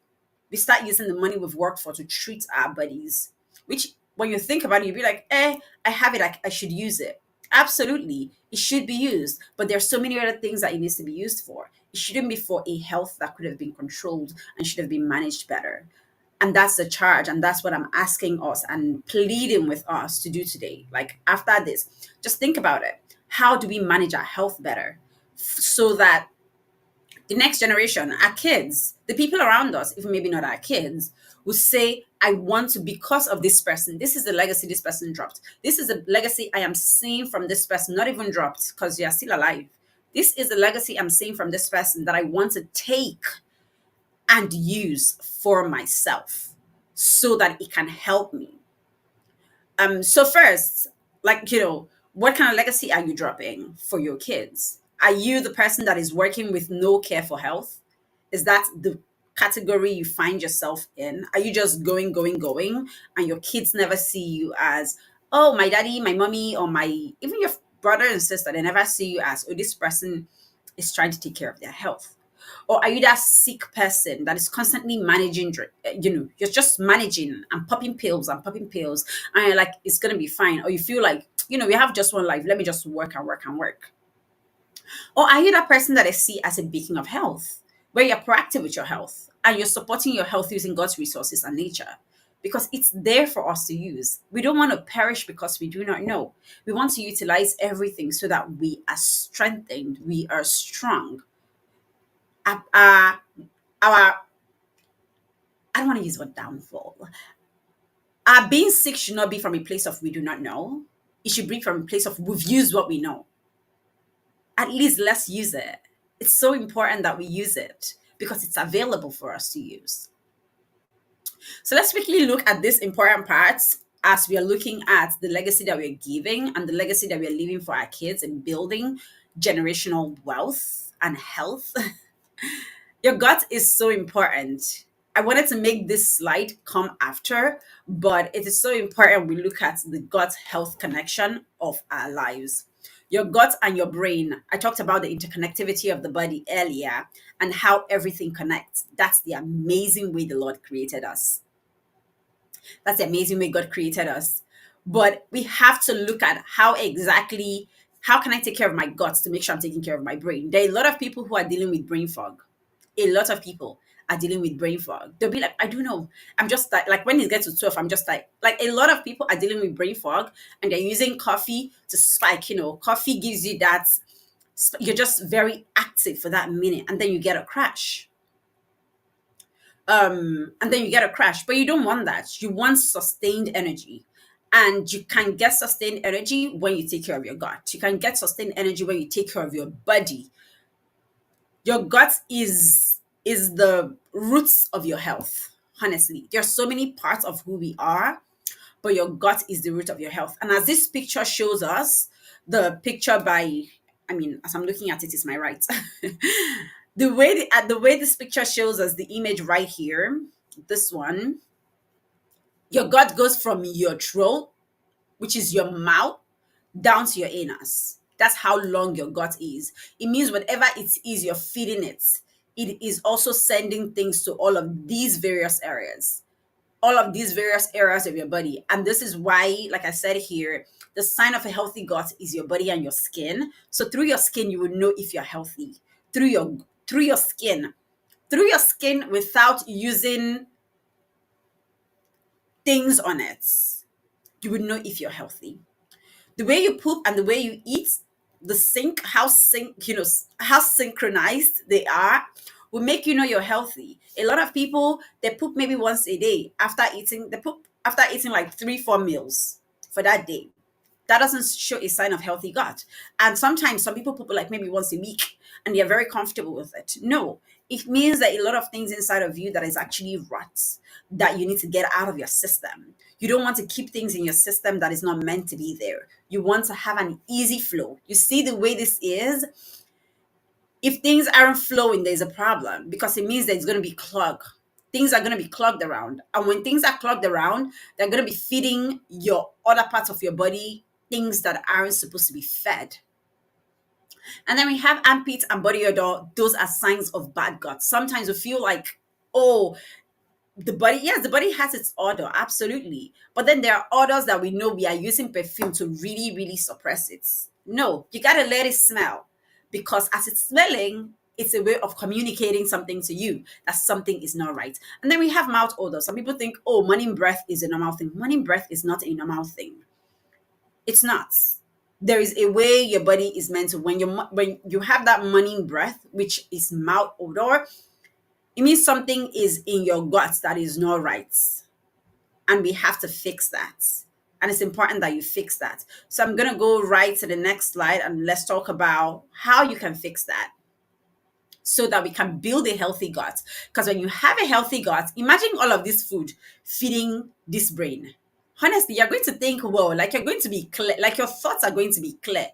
we start using the money we've worked for to treat our bodies, which when you think about it, you'll be like, I have it, I should use it. Absolutely, it should be used, but there's so many other things that it needs to be used for. It shouldn't be for a health that could have been controlled and should have been managed better. And that's the charge, and that's what I'm asking us and pleading with us to do today. Like after this, just think about it. How do we manage our health better so that the next generation, our kids, the people around us, even maybe not our kids, will say, I want to, because of this person, this is the legacy this person dropped. This is the legacy I am seeing from this person, not even dropped because you are still alive. This is the legacy I'm seeing from this person that I want to take and use for myself so that it can help me. So first, what kind of legacy are you dropping for your kids? Are you the person that is working with no care for health? Is that the category you find yourself in? Are you just going, and your kids never see you as, oh, my daddy, my mommy, or even your brother and sister, they never see you as, oh, this person is trying to take care of their health? Or are you that sick person that is constantly managing, you're just managing and popping pills, and you're like, it's going to be fine. Or you feel like, we have just one life. Let me just work and work and work. Or are you that person that I see as a beacon of health, where you're proactive with your health and you're supporting your health using God's resources and nature? Because it's there for us to use. We don't want to perish because we do not know. We want to utilize everything so that we are strengthened, we are strong. I don't want to use the word downfall. Our being sick should not be from a place of we do not know. It should be from a place of we've used what we know. At least let's use it. It's so important that we use it because it's available for us to use. So let's quickly look at this important parts as we are looking at the legacy that we're giving and the legacy that we're leaving for our kids and building generational wealth and health. Your gut is so important. I wanted to make this slide come after, but it is so important we look at the gut health connection of our lives. Your gut and your brain. I talked about the interconnectivity of the body earlier and how everything connects. That's the amazing way the Lord created us. That's the amazing way God created us. But we have to look at how can I take care of my guts to make sure I'm taking care of my brain? There are a lot of people who are dealing with brain fog. A lot of people are dealing with brain fog. They'll be like, I don't know. I'm just like when it gets to 12, I'm just like a lot of people are dealing with brain fog and they're using coffee to spike. Coffee gives you that, you're just very active for that minute and then you get a crash. But you don't want that. You want sustained energy. And you can get sustained energy when you take care of your gut. You can get sustained energy when you take care of your body. Your gut is the roots of your health. Honestly, there are so many parts of who we are, but your gut is the root of your health. And as this picture shows us, the picture as I'm looking at it, is my right. the way this picture shows us the image right here, this one, your gut goes from your throat, which is your mouth, down to your anus. That's how long your gut is. It means whatever it is you're feeding it, it is also sending things to all of these various areas. All of these various areas of your body. And this is why, like I said here, the sign of a healthy gut is your body and your skin. So through your skin, you would know if you're healthy. Through your skin. Through your skin without using things on it, you would know if you're healthy. The way you poop and the way you eat, how synchronized they are will make you know you're healthy. A lot of people, they poop maybe once a day after eating. They poop after eating like 3-4 meals for that day. That doesn't show a sign of healthy gut. And sometimes some people poop like maybe once a week and they're very comfortable with it. No, it means that a lot of things inside of you that is actually rot that you need to get out of your system. You don't want to keep things in your system that is not meant to be there. You want to have an easy flow. You see the way this is? If things aren't flowing, there's a problem because it means that it's going to be clogged. Things are going to be clogged around. And when things are clogged around, they're going to be feeding your other parts of your body things that aren't supposed to be fed. And then we have armpits and body odor. Those are signs of bad gut. Sometimes we feel like, oh, the body has its odor, absolutely. But then there are odors that we know we are using perfume to really, really suppress it. No, you got to let it smell because as it's smelling, it's a way of communicating something to you that something is not right. And then we have mouth odor. Some people think, oh, morning breath is a normal thing. Morning breath is not a normal thing. It's not. There is a way your body is meant to. When you have that morning breath, which is mouth odor, it means something is in your gut that is not right. And we have to fix that. And it's important that you fix that. So I'm going to go right to the next slide and let's talk about how you can fix that so that we can build a healthy gut. Because when you have a healthy gut, imagine all of this food feeding this brain. Honestly, you're going to think, well, like you're going to be clear, like your thoughts are going to be clear.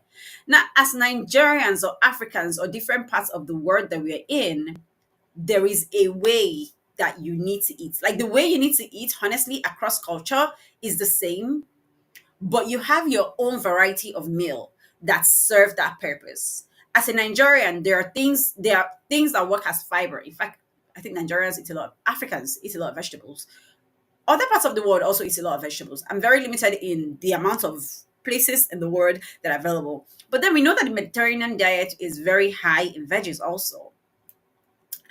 Now, as Nigerians or Africans or different parts of the world that we're in, there is a way that you need to eat. Like the way you need to eat, honestly, across culture is the same, but you have your own variety of meal that serve that purpose. As a Nigerian, there are things that work as fiber. In fact, I think Africans eat a lot of vegetables. Other parts of the world also eat a lot of vegetables. I'm very limited in the amount of places in the world that are available. But then we know that the Mediterranean diet is very high in veggies also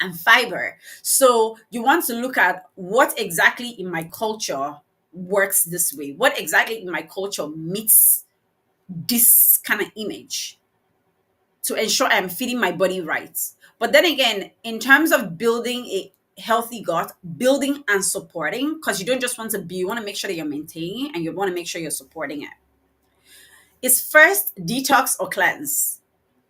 and fiber. So you want to look at what exactly in my culture works this way. What exactly in my culture meets this kind of image to ensure I'm feeding my body right. But then again, in terms of building a healthy gut, building and supporting, because you don't just want to be, you want to make sure that you're maintaining and you want to make sure you're supporting it. Is first detox or cleanse.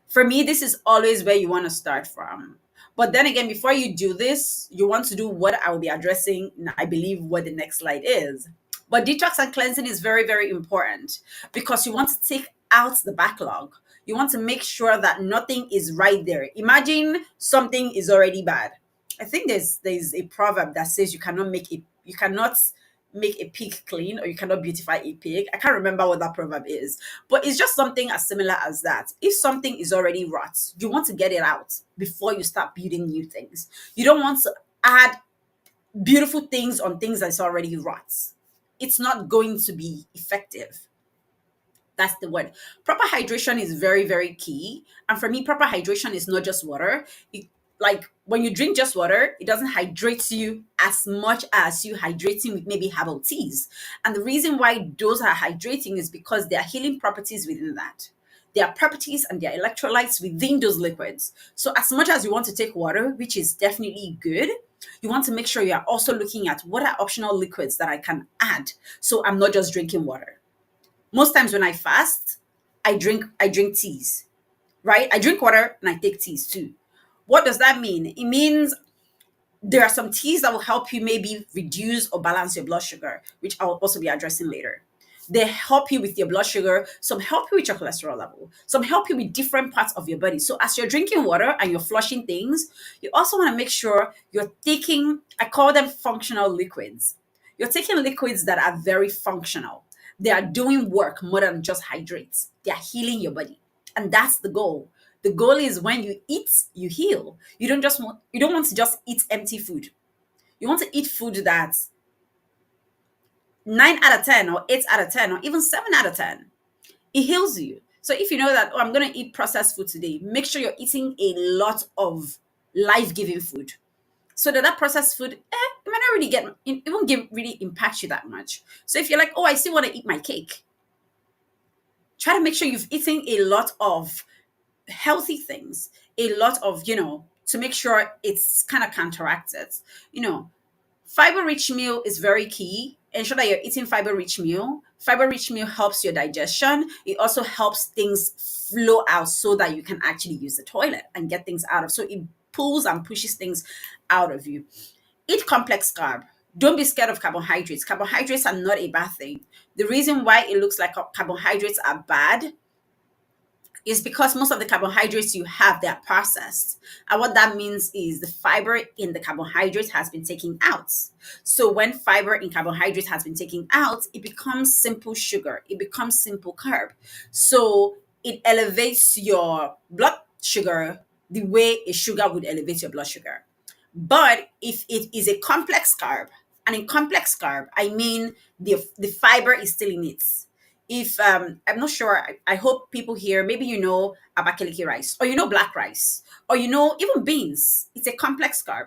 For me, this is always where you want to start from. But then again, before you do this, you want to do what I will be addressing, I believe, what the next slide is. But detox and cleansing is very, very important because you want to take out the backlog. You want to make sure that nothing is right there. Imagine something is already bad. I think there's a proverb that says you cannot make a pig clean, or you cannot beautify a pig. I can't remember what that proverb is, but it's just something as similar as that. If something is already rot, you want to get it out before you start building new things. You don't want to add beautiful things on things that's already rot. It's not going to be effective. That's the word. Proper hydration is very, very key. And for me, proper hydration is not just water. Like when you drink just water, it doesn't hydrate you as much as you hydrating with maybe herbal teas. And the reason why those are hydrating is because there are healing properties within that. There are properties and there are electrolytes within those liquids. So as much as you want to take water, which is definitely good, you want to make sure you are also looking at what are optional liquids that I can add. So I'm not just drinking water. Most times when I fast, I drink teas, right? I drink water and I take teas too. What does that mean? It means there are some teas that will help you maybe reduce or balance your blood sugar, which I'll also be addressing later. They help you with your blood sugar. Some help you with your cholesterol level. Some help you with different parts of your body. So as you're drinking water and you're flushing things, you also want to make sure you're taking, I call them functional liquids. You're taking liquids that are very functional. They are doing work more than just hydrates. They are healing your body. And that's the goal. The goal is when you eat, you heal. You don't want to just eat empty food. You want to eat food that's 9 out of 10 or 8 out of 10 or even 7 out of 10. It heals you. So if you know that, I'm going to eat processed food today, make sure you're eating a lot of life-giving food. So that processed food, it might not really it won't really impact you that much. So if you're like, I still want to eat my cake, try to make sure you've eaten a lot of healthy things, a lot of, to make sure it's kind of counteracted. Fiber-rich meal is very key. Ensure that you're eating fiber-rich meal. Fiber-rich meal helps your digestion. It also helps things flow out so that you can actually use the toilet and get things out of. So it pulls and pushes things out of you. Eat complex carb. Don't be scared of carbohydrates. Carbohydrates are not a bad thing. The reason why it looks like carbohydrates are bad is because most of the carbohydrates you have, they are processed. And what that means is the fiber in the carbohydrate has been taken out. So when fiber in carbohydrate has been taken out, it becomes simple sugar. It becomes simple carb. So it elevates your blood sugar the way a sugar would elevate your blood sugar. But if it is a complex carb, and in complex carb, I mean the fiber is still in it. If I'm not sure, I hope people here, maybe abakaliki rice, or black rice, or even beans. It's a complex carb.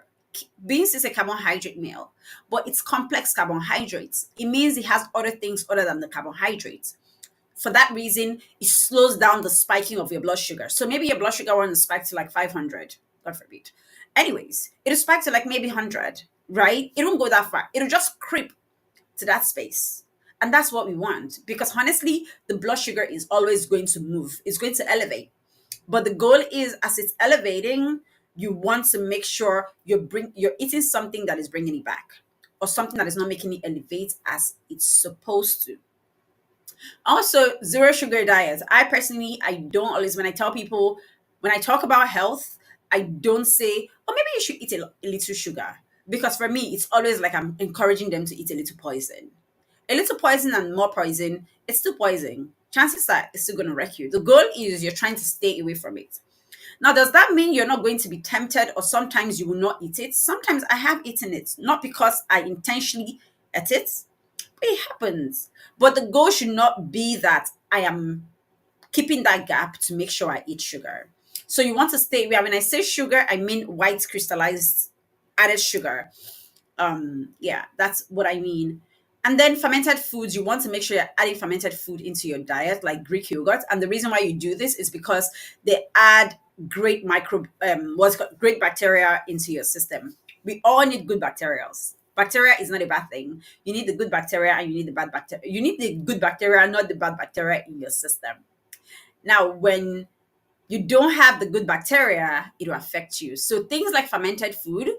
Beans is a carbohydrate meal, but it's complex carbohydrates. It means it has other things other than the carbohydrates. For that reason, it slows down the spiking of your blood sugar. So maybe your blood sugar wants to spike to like 500, God forbid. Anyways, it'll spike to like maybe 100, right? It won't go that far. It'll just creep to that space. And that's what we want, because honestly, the blood sugar is always going to move. It's going to elevate. But the goal is, as it's elevating, you want to make sure you're eating something that is bringing it back, or something that is not making it elevate as it's supposed to. Also, zero sugar diet. I don't always, when I talk about health, I don't say, maybe you should eat a little sugar. Because for me, it's always like I'm encouraging them to eat a little poison. A little poison and more poison, it's still poison. Chances are it's still going to wreck you. The goal is you're trying to stay away from it. Now, does that mean you're not going to be tempted, or sometimes you will not eat it? Sometimes I have eaten it, not because I intentionally ate it, but it happens. But the goal should not be that I am keeping that gap to make sure I eat sugar. So you want to stay away. When I say sugar, I mean white crystallized added sugar. That's what I mean. And then fermented foods, you want to make sure you're adding fermented food into your diet, like Greek yogurt. And the reason why you do this is because they add great great bacteria into your system. We all need good bacteria. Bacteria is not a bad thing. You need the good bacteria and you need the bad bacteria. You need the good bacteria, not the bad bacteria in your system. Now, when you don't have the good bacteria, it will affect you. So things like fermented food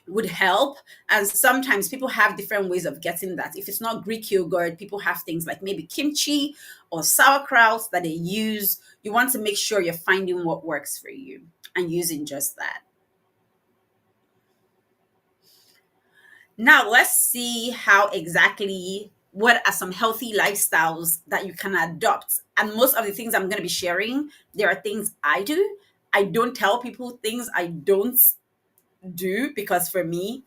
would help. And sometimes people have different ways of getting that. If it's not Greek yogurt, people have things like maybe kimchi or sauerkraut that they use. You want to make sure you're finding what works for you and using just that. Now, let's see how exactly what are some healthy lifestyles that you can adopt. And most of the things I'm going to be sharing, there are things I do. I don't tell people things I don't do, because for me,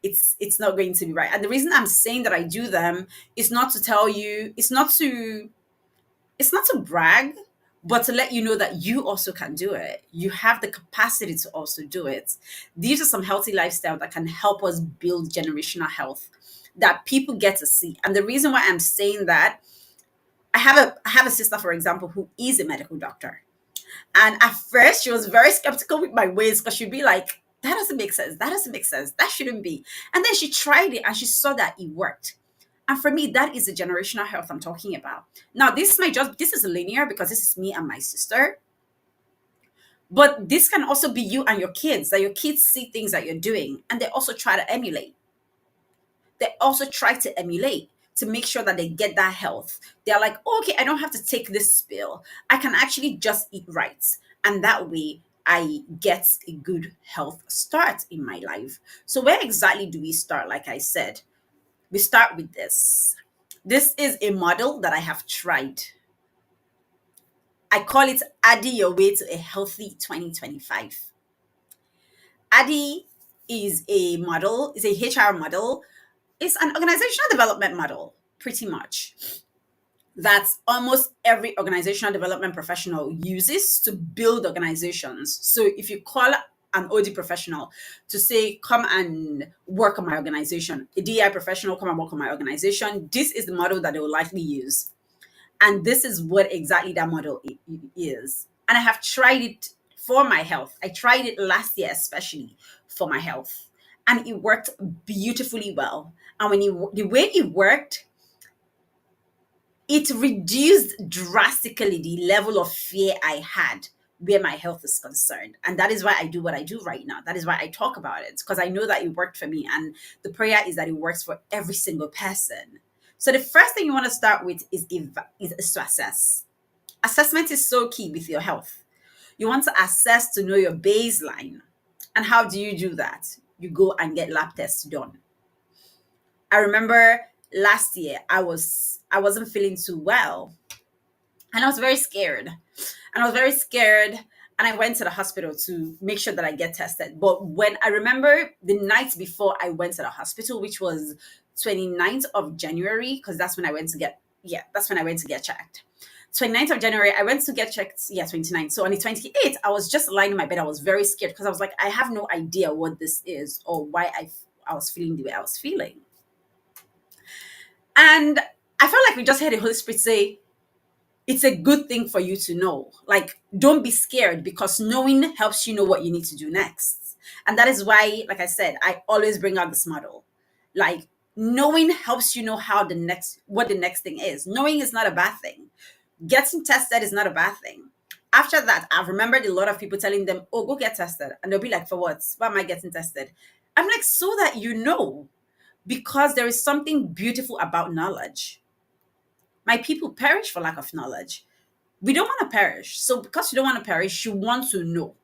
it's not going to be right. And the reason I'm saying that I do them is not to tell you, it's not to brag, but to let you know that you also can do it. You have the capacity to also do it. These are some healthy lifestyle that can help us build generational health that people get to see. And the reason why I'm saying that, I have a sister, for example, who is a medical doctor. And at first, she was very skeptical with my ways, because she'd be like, that doesn't make sense. That doesn't make sense. That shouldn't be. And then she tried it and she saw that it worked. And for me, that is the generational health I'm talking about. Now, this is linear because this is me and my sister. But this can also be you and your kids, that your kids see things that you're doing and they also try to emulate. They also try to emulate to make sure that they get that health. They're like, oh, okay, I don't have to take this pill. I can actually just eat right. And that way I get a good health start in my life. So where exactly do we start? Like I said, we start with this. This is a model that I have tried. I call it adding your way to a healthy 2025. ADDI is a model, is a HR model. It's an organizational development model, pretty much, that almost every organizational development professional uses to build organizations. So if you call an OD professional to say, come and work on my organization, a DI professional, come and work on my organization, this is the model that they will likely use. And this is what exactly that model is. And I have tried it for my health. I tried it last year, especially for my health. And it worked beautifully well. And the way it worked, it reduced drastically the level of fear I had where my health is concerned. And that is why I do what I do right now. That is why I talk about it, because I know that it worked for me. And the prayer is that it works for every single person. So the first thing you want to start with is to assess. Assessment is so key with your health. You want to assess to know your baseline. And how do you do that? You go and get lab tests done. I remember last year I wasn't feeling too well, and I was very scared. And I went to the hospital to make sure that I get tested. But when I remember the night before I went to the hospital, which was 29th of January, because that's when I went to get checked. 29th of January, I went to get checked. Yeah, 29th. So on the 28th, I was just lying in my bed. I was very scared because I was like, I have no idea what this is or why I was feeling the way I was feeling. And I felt like we just heard the Holy Spirit say, it's a good thing for you to know. Like, don't be scared, because knowing helps you know what you need to do next. And that is why, like I said, I always bring out this model. Like, knowing helps you know what the next thing is. Knowing is not a bad thing. Getting tested is not a bad thing. After that, I've remembered a lot of people telling them, oh, go get tested. And they'll be like, for what? Why am I getting tested? I'm like, so that you know, because there is something beautiful about knowledge. My people perish for lack of knowledge. We don't want to perish. So because you don't want to perish, you want to know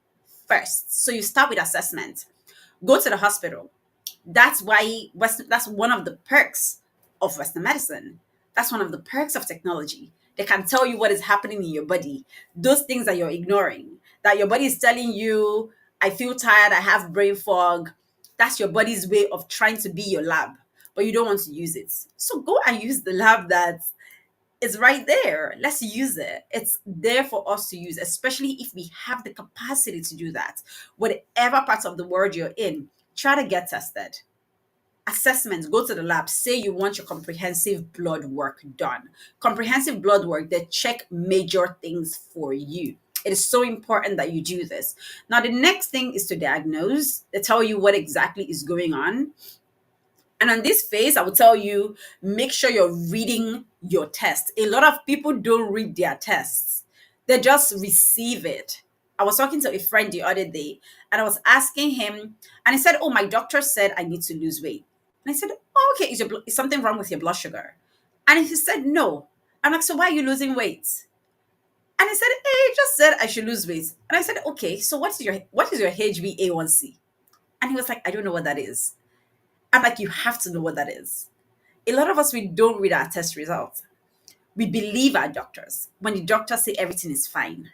first. So you start with assessment. Go to the hospital. That's one of the perks of Western medicine. That's one of the perks of technology. They can tell you what is happening in your body. Those things that you're ignoring, that your body is telling you, I feel tired, I have brain fog. That's your body's way of trying to be your lab, but you don't want to use it. So go and use the lab that is right there. Let's use it. It's there for us to use, especially if we have the capacity to do that. Whatever part of the world you're in, try to get tested. Assessments, go to the lab, say you want your comprehensive blood work done. Comprehensive blood work, they check major things for you. It is so important that you do this. Now, the next thing is to diagnose. They tell you what exactly is going on. And on this phase, I will tell you, make sure you're reading your test. A lot of people don't read their tests. They just receive it. I was talking to a friend the other day and I was asking him, and he said, "Oh, my doctor said I need to lose weight." And I said, "Oh, okay, is something wrong with your blood sugar?" And he said, "No." I'm like, "So why are you losing weight?" And he said, "Hey, he just said I should lose weight." And I said, "Okay, so what is your HbA1c?" And he was like, "I don't know what that is." I'm like, "You have to know what that is." A lot of us, we don't read our test results. We believe our doctors when the doctors say everything is fine.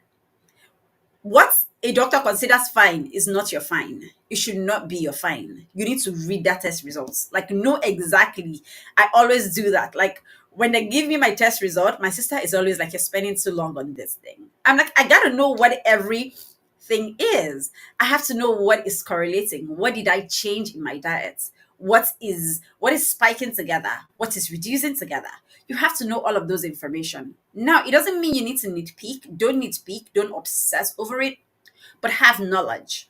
What a doctor considers fine is not your fine. It should not be your fine. You need to read that test results. Like, know exactly. I always do that. Like, when they give me my test result, my sister is always like, "You're spending too long on this thing." I'm like, I gotta know what everything is. I have to know what is correlating. What did I change in my diet? What is spiking together? What is reducing together? You have to know all of those information. Now, it doesn't mean you need to nitpick. Don't nitpick. Don't obsess over it, but have knowledge.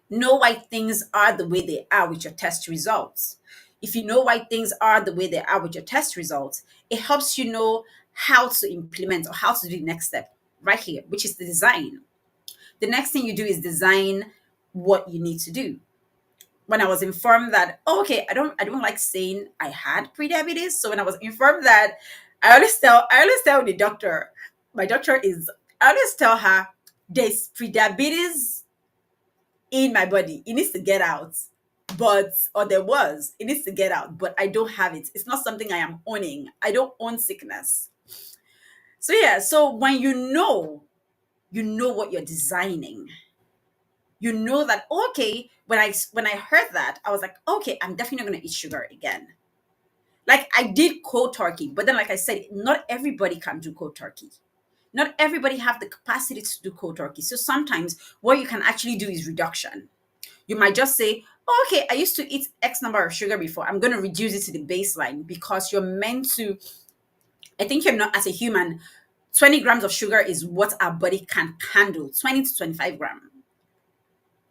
Know why things are the way they are with your test results. If you know why things are the way they are with your test results, it helps you know how to implement or how to do the next step right here, which is the design. The next thing you do is design what you need to do. When I was informed that, oh, okay, I don't like saying I had prediabetes. So when I was informed that, I always tell the doctor, my doctor is, I always tell her there's prediabetes in my body. It needs to get out. Or there was, it needs to get out, but I don't have it. It's not something I am owning. I don't own sickness. So yeah, so when you know what you're designing. You know that, okay, when I heard that, I was like, okay, I'm definitely not gonna eat sugar again. Like, I did cold turkey, but then, like I said, not everybody can do cold turkey. Not everybody have the capacity to do cold turkey. So sometimes what you can actually do is reduction. You might just say, oh, okay, I used to eat X number of sugar before. I'm going to reduce it to the baseline, because you're meant to, I think you're not, as a human, 20 grams of sugar is what our body can handle. 20 to 25 grams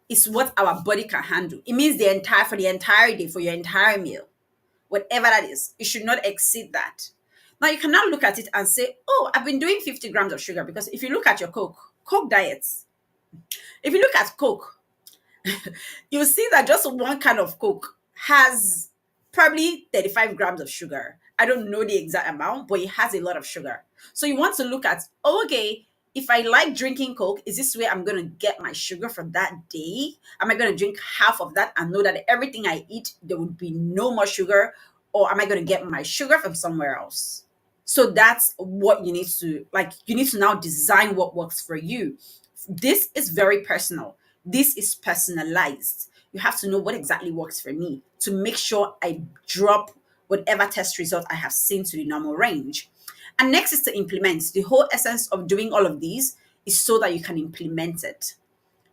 is what our body can handle. It means for the entire day, for your entire meal, whatever that is, it should not exceed that. Now, you can now look at it and say, oh, I've been doing 50 grams of sugar, because if you look at your Coke diets, if you look at Coke, you'll see that just one can of Coke has probably 35 grams of sugar. I don't know the exact amount, but it has a lot of sugar. So you want to look at, okay, if I like drinking Coke, is this where I'm going to get my sugar for that day? Am I going to drink half of that and know that everything I eat, there would be no more sugar? Or am I going to get my sugar from somewhere else? So that's what you need to, like, you need to now design what works for you. This is very personal. This is personalized. You have to know what exactly works for me to make sure I drop whatever test result I have seen to the normal range. And next is to implement. The whole essence of doing all of these is so that you can implement it.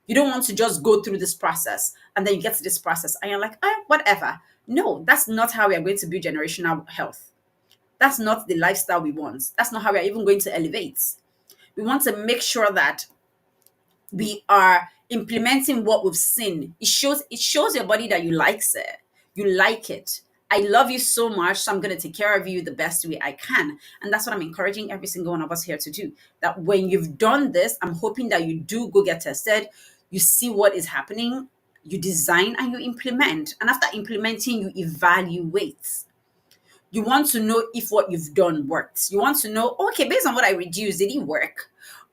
You don't want to just go through this process and then you get to this process and you're like, whatever. No, that's not how we are going to build generational health. That's not the lifestyle we want. That's not how we are even going to elevate. We want to make sure that we are implementing what we've seen. It shows your body that you likes it. You like it. I love you so much, so I'm going to take care of you the best way I can. And that's what I'm encouraging every single one of us here to do. That when you've done this, I'm hoping that you do go get tested. You see what is happening. You design and you implement. And after implementing, you evaluate. You want to know if what you've done works. You want to know, okay, based on what I reduced, did it work?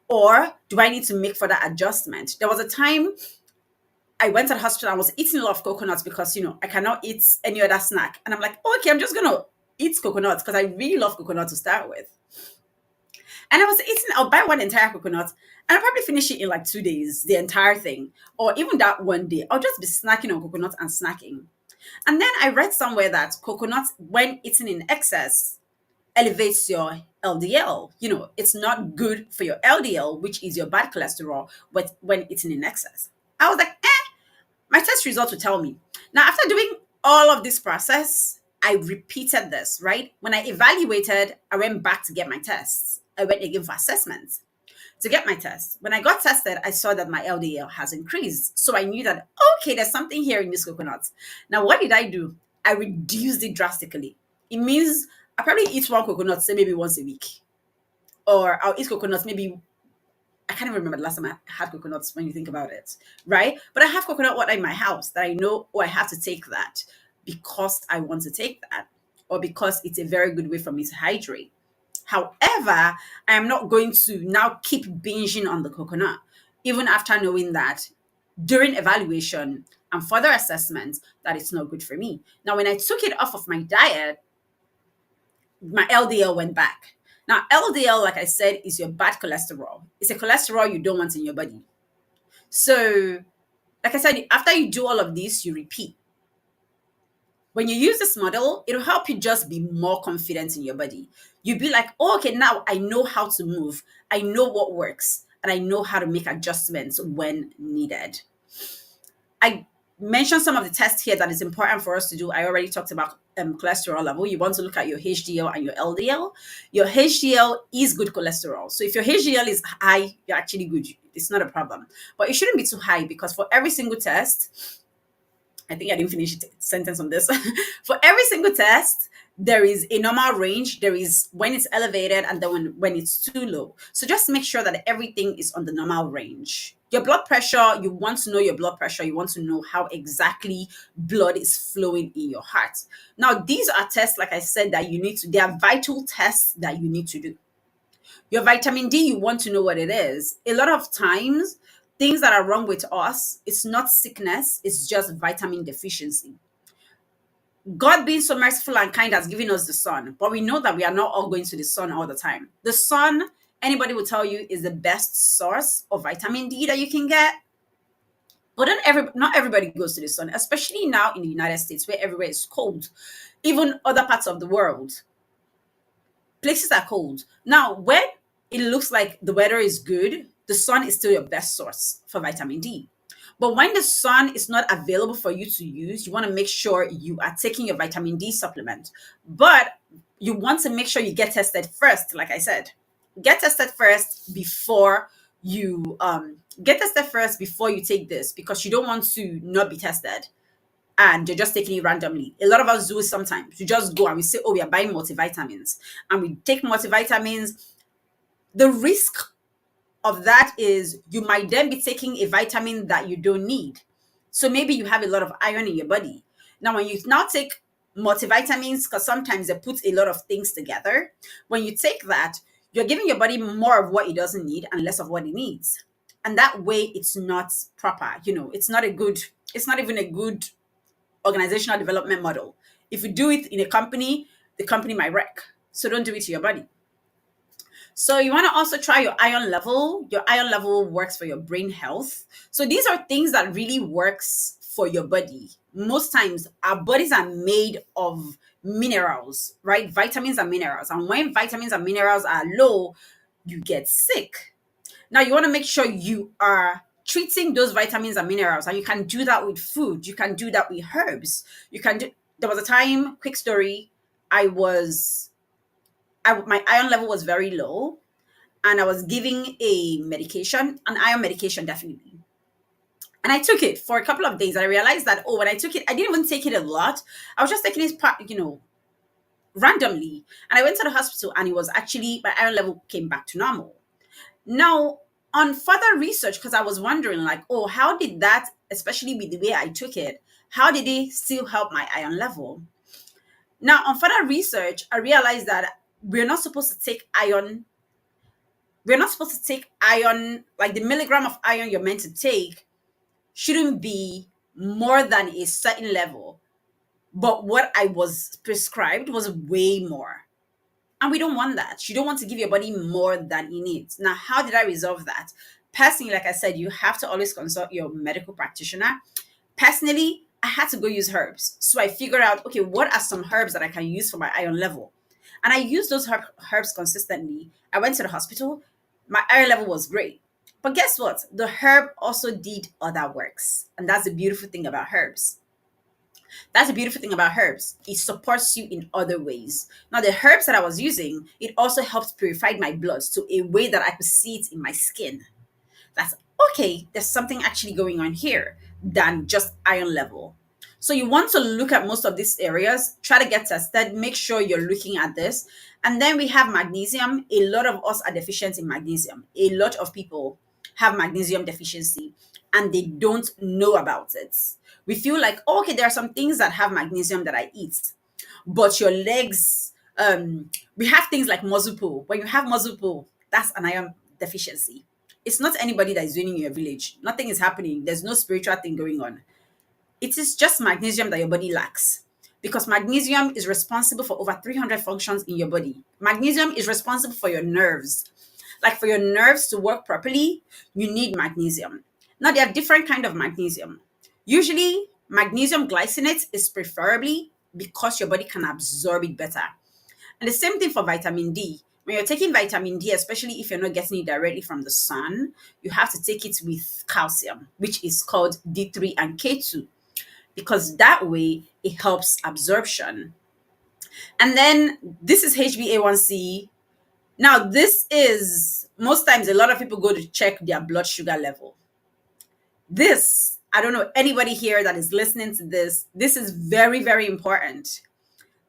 Or do I need to make further adjustment? There was a time I went to the hospital. I was eating a lot of coconuts because, I cannot eat any other snack. And I'm like, okay, I'm just going to eat coconuts because I really love coconut to start with. And I was eating, I'll buy one entire coconut and I'll probably finish it in like 2 days, the entire thing. Or even that one day, I'll just be snacking on coconut and snacking. And then I read somewhere that coconut, when eaten in excess, elevates your LDL. It's not good for your LDL, which is your bad cholesterol, but when eaten in excess. I was like, my test results will tell me. Now, after doing all of this process, I repeated this, right? When I evaluated, I went back to get my tests. I went again for assessments to get my test. When I got tested, I saw that my LDL has increased. So I knew that, okay, there's something here in this coconut. Now, what did I do? I reduced it drastically. It means I probably eat one coconut, say maybe once a week. Or I'll eat coconuts maybe I can't even remember the last time I had coconuts when you think about it, right? But I have coconut water in my house that I know, oh, I have to take that because I want to take that, or because it's a very good way for me to hydrate. However, I am not going to now keep binging on the coconut, even after knowing that during evaluation and further assessment that it's not good for me. Now, when I took it off of my diet, my LDL went back. Now, LDL, like I said, is your bad cholesterol. It's a cholesterol you don't want in your body. So, like I said, after you do all of this, you repeat. When you use this model, it'll help you just be more confident in your body. You'll be like, oh, okay, now I know how to move. I know what works, and I know how to make adjustments when needed. I mentioned some of the tests here that is important for us to do. I already talked about cholesterol level. You want to look at your HDL and your LDL. Your HDL is good cholesterol. So if your HDL is high, you're actually good. It's not a problem. But it shouldn't be too high, because for every single test, I think I didn't finish the sentence on this. For every single test, there is a normal range. There is when it's elevated and then when it's too low. So just make sure that everything is on the normal range. Your blood pressure, you want to know your blood pressure. You want to know how exactly blood is flowing in your heart. Now, these are tests, like I said, that you need to, they are vital tests that you need to do. Your vitamin D, you want to know what it is. A lot of times, things that are wrong with us, it's not sickness, it's just vitamin deficiency. God, being so merciful and kind, has given us the sun, but we know that we are not all going to the sun all the time. The sun, anybody will tell you, is the best source of vitamin D that you can get. But not everybody goes to the sun, especially now in the United States, where everywhere is cold. Even other parts of the world, places are cold. Now, when it looks like the weather is good, the sun is still your best source for vitamin D. But when the sun is not available for you to use, you want to make sure you are taking your vitamin D supplement. But you want to make sure you get tested first, like I said. Get tested first before you take this, because you don't want to not be tested and you're just taking it randomly. A lot of us do it sometimes. We just go and we say, oh, we are buying multivitamins, and we take multivitamins. The risk of that is you might then be taking a vitamin that you don't need. So maybe you have a lot of iron in your body. Now, when you now take multivitamins, because sometimes they put a lot of things together, when you take that, you're giving your body more of what it doesn't need and less of what it needs. And that way it's not proper. It's not even a good organizational development model. If you do it in a company, the company might wreck. So don't do it to your body. So you want to also try your iron level. Your iron level works for your brain health. So these are things that really works for your body. Most times our bodies are made of minerals, right? Vitamins and minerals. And when vitamins and minerals are low, you get sick. Now you want to make sure you are treating those vitamins and minerals, and you can do that with food. You can do that with herbs. There was a time, quick story, my iron level was very low, and I was giving a medication, an iron medication, definitely. And I took it for a couple of days. I realized that, when I took it, I didn't even take it a lot. I was just taking it, randomly. And I went to the hospital, and it was actually, my iron level came back to normal. Now, on further research, because I was wondering, like, how did that, especially with the way I took it, how did it still help my iron level? Now, on further research, I realized that we're not supposed to take iron. We're not supposed to take iron, like the milligram of iron you're meant to take shouldn't be more than a certain level. But what I was prescribed was way more. And we don't want that. You don't want to give your body more than it needs. Now, how did I resolve that? Personally, like I said, you have to always consult your medical practitioner. Personally, I had to go use herbs. So I figured out, okay, what are some herbs that I can use for my iron level? And I used those herbs consistently. I went to the hospital. My iron level was great. But guess what? The herb also did other works. And that's the beautiful thing about herbs. It supports you in other ways. Now, the herbs that I was using, it also helped purify my blood to a way that I could see it in my skin. That's okay. There's something actually going on here than just iron level. So you want to look at most of these areas, try to get tested, make sure you're looking at this. And then we have magnesium. A lot of us are deficient in magnesium. A lot of people have magnesium deficiency and they don't know about it. We feel like, oh, okay, there are some things that have magnesium that I eat, but your legs, we have things like muscle pull. When you have muscle pull, that's an iron deficiency. It's not anybody that is doing in your village. Nothing is happening. There's no spiritual thing going on. It is just magnesium that your body lacks, because magnesium is responsible for over 300 functions in your body. Magnesium is responsible for your nerves. Like for your nerves to work properly, you need magnesium. Now there are different kind of magnesium. Usually magnesium glycinate is preferably because your body can absorb it better. And the same thing for vitamin D. When you're taking vitamin D, especially if you're not getting it directly from the sun, you have to take it with calcium, which is called D3 and K2, because that way it helps absorption. And then this is HbA1c. Now, this is most times a lot of people go to check their blood sugar level. This, I don't know anybody here that is listening to this. This is very, very important.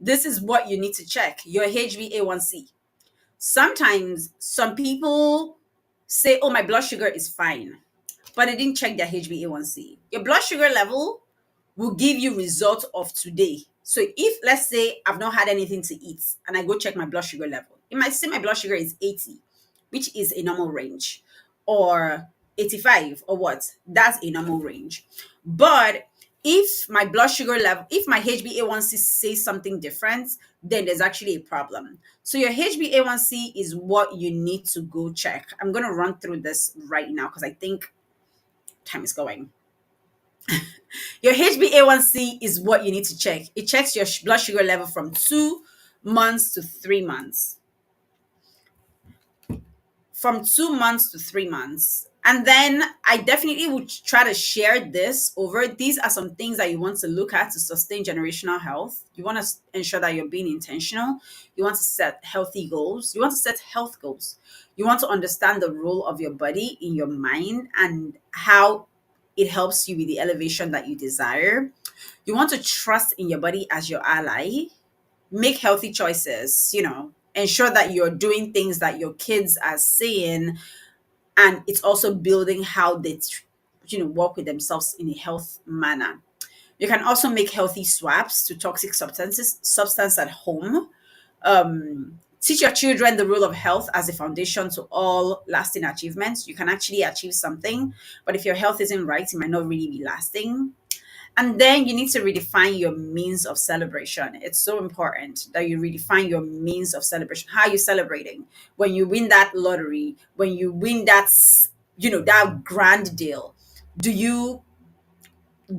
This is what you need to check, your HbA1c. Sometimes some people say, oh, my blood sugar is fine, but they didn't check their HbA1c. Your blood sugar level will give you results of today. So if, let's say, I've not had anything to eat and I go check my blood sugar level, it might say my blood sugar is 80, which is a normal range, or 85 or what, that's a normal range. But if my blood sugar level, if my HbA1c says something different, then there's actually a problem. So your HbA1c is what you need to go check. I'm going to run through this right now because I think time is going. Your HbA1c is what you need to check. It checks your blood sugar level from 2 months to 3 months. From 2 months to 3 months. And then I definitely would try to share this over. These are some things that you want to look at to sustain generational health. You want to ensure that you're being intentional. You want to set healthy goals. You want to set health goals. You want to understand the role of your body in your mind and how it helps you with the elevation that you desire. You want to trust in your body as your ally. Make healthy choices, ensure that you're doing things that your kids are saying, and it's also building how they work with themselves in a health manner. You can also make healthy swaps to toxic substance at home. Teach your children the role of health as a foundation to all lasting achievements. You can actually achieve something, but if your health isn't right, it might not really be lasting. And then you need to redefine your means of celebration. It's so important that you redefine your means of celebration. How are you celebrating? When you win that lottery, when you win that grand deal, do you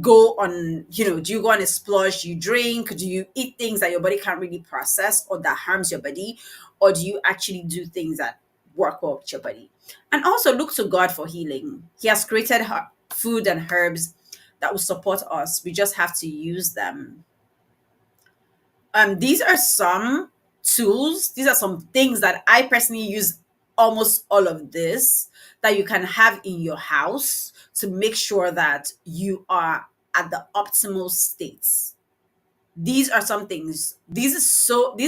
go on, do you go on a splurge? Do you drink? Do you eat things that your body can't really process or that harms your body? Or do you actually do things that work well with your body? And also look to God for healing. He has created food and herbs that will support us. We just have to use them. These are some tools. These are some things that I personally use. Almost all of this that you can have in your house to make sure that you are at the optimal states. These are some things. These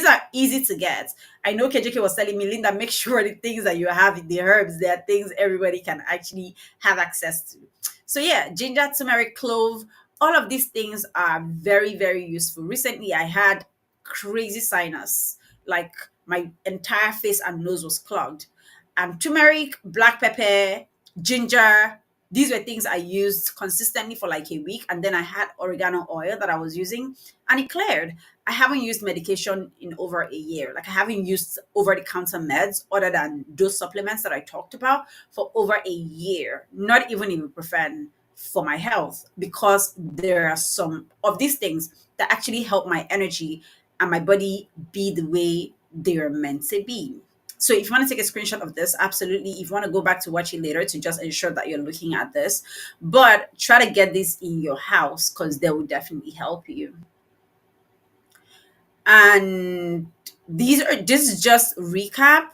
are easy to get. I know KJK was telling me, Linda, make sure the things that you have in the herbs, they are things everybody can actually have access to. So yeah, ginger, turmeric, clove, all of these things are very, very useful. Recently, I had crazy sinus, like my entire face and nose was clogged. And turmeric, black pepper, ginger, these were things I used consistently for like a week. And then I had oregano oil that I was using and it cleared. I haven't used medication in over a year. Like I haven't used over-the-counter meds other than those supplements that I talked about for over a year, not even ibuprofen for my health, because there are some of these things that actually help my energy and my body be the way they're meant to be. So if you want to take a screenshot of this, absolutely. If you want to go back to watch it later to just ensure that you're looking at this, but try to get this in your house because they will definitely help you. And this is just recap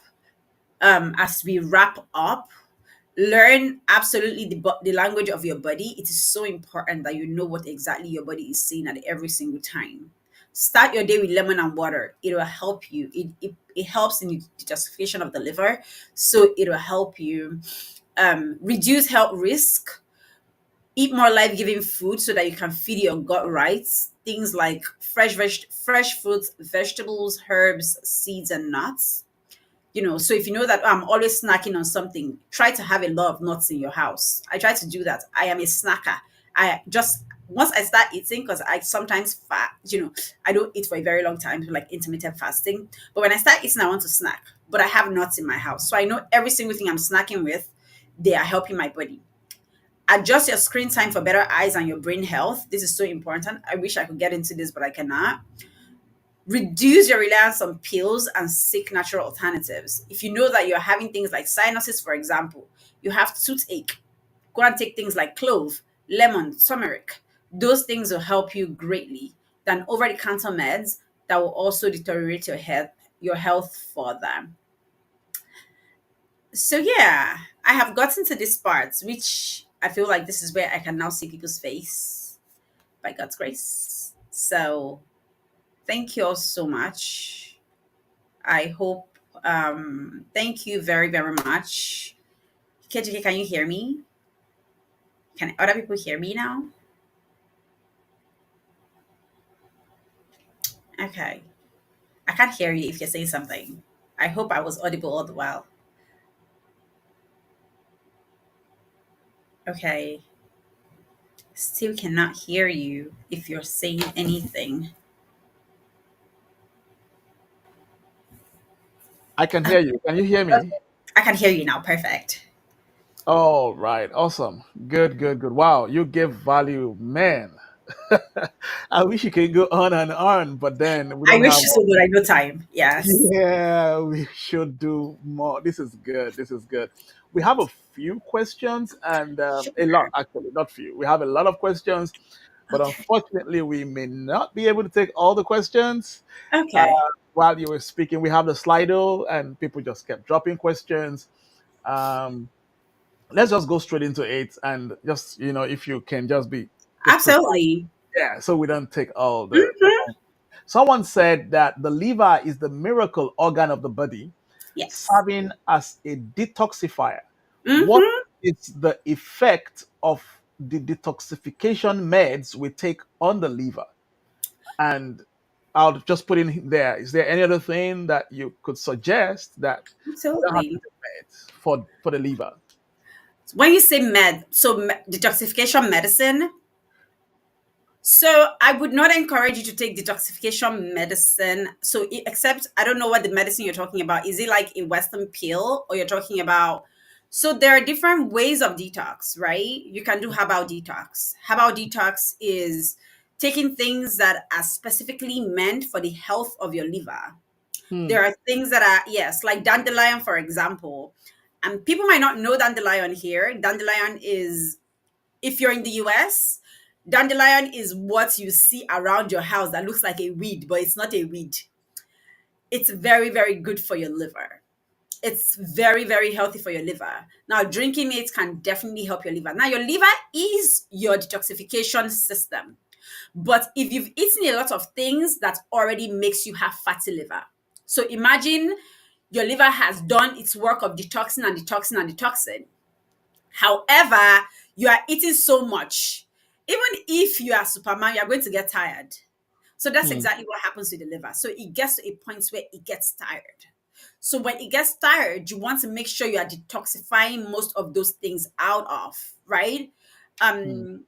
as we wrap up. Learn absolutely the language of your body. It is so important that you know what exactly your body is saying at every single time. Start your day with lemon and water. It will help you. It helps in the detoxification of the liver. So it will help you reduce health risk. Eat more life-giving food so that you can feed your gut right. Things like fresh fruits, vegetables, herbs, seeds, and nuts. So if you know that, "Oh, I'm always snacking on something," try to have a lot of nuts in your house. I try to do that. I am a snacker. I just Once I start eating, because I sometimes I don't eat for a very long time, like intermittent fasting. But when I start eating, I want to snack. But I have nuts in my house. So I know every single thing I'm snacking with, they are helping my body. Adjust your screen time for better eyes and your brain health. This is so important. I wish I could get into this, but I cannot. Reduce your reliance on pills and seek natural alternatives. If you know that you're having things like sinuses, for example, you have toothache, go and take things like clove, lemon, turmeric. Those things will help you greatly than over-the-counter meds that will also deteriorate your health further. So yeah, I have gotten to this part, which I feel like this is where I can now see people's face by God's grace. So thank you all so much. I hope, thank you very, very much. KJK, can you hear me? Can other people hear me now? Okay. I can't hear you if you're saying something. I hope I was audible all the while. Okay. Still cannot hear you if you're saying anything. I can hear you. Can you hear me? I can hear you now. Perfect. All right. Awesome. Good, good, good. Wow. You give value, man. I wish you could go on and on, but then we I don't wish have. you so good. I know time. Yes. Yeah, we should do more. This is good. This is good. We have a few questions and Sure. a lot, actually, not few. We have a lot of questions, but Okay. unfortunately, we may not be able to take all the questions. Uh, Okay. while you were speaking, we have the Slido, and people just kept dropping questions. Um, let's just go straight into it, and just if you can just be just precise, Absolutely. yeah, so we don't take all the Mhm. time. Someone said that the liver is the miracle organ of the body, Yes. serving as a detoxifier. What Mm-hmm. is the effect of the detoxification meds we take on the liver? And I'll just put in there, is there any other thing that you could suggest that we don't have to Absolutely. take meds for the liver? When you say detoxification medicine, so I would not encourage you to take detoxification medicine. So except I don't know what the medicine you're talking about. Is it like a Western pill or you're talking about? So there are different ways of detox, right? You can do herbal detox. Herbal detox is taking things that are specifically meant for the health of your liver. Hmm. There are things that are, yes, like dandelion, for example. And people might not know dandelion here. Dandelion is, if you're in the US, dandelion is what you see around your house that looks like a weed, but it's not a weed. It's very, very good for your liver. It's very, very healthy for your liver. Now, drinking it can definitely help your liver. Now, your liver is your detoxification system. But if you've eaten a lot of things, that already makes you have fatty liver. So imagine your liver has done its work of detoxing and detoxing and detoxing. However, you are eating so much. Even if you are Superman, you are going to get tired. So that's Hmm. exactly what happens with the liver. So it gets to a point where it gets tired. So when it gets tired, you want to make sure you are detoxifying most of those things out of, right? Hmm. Um,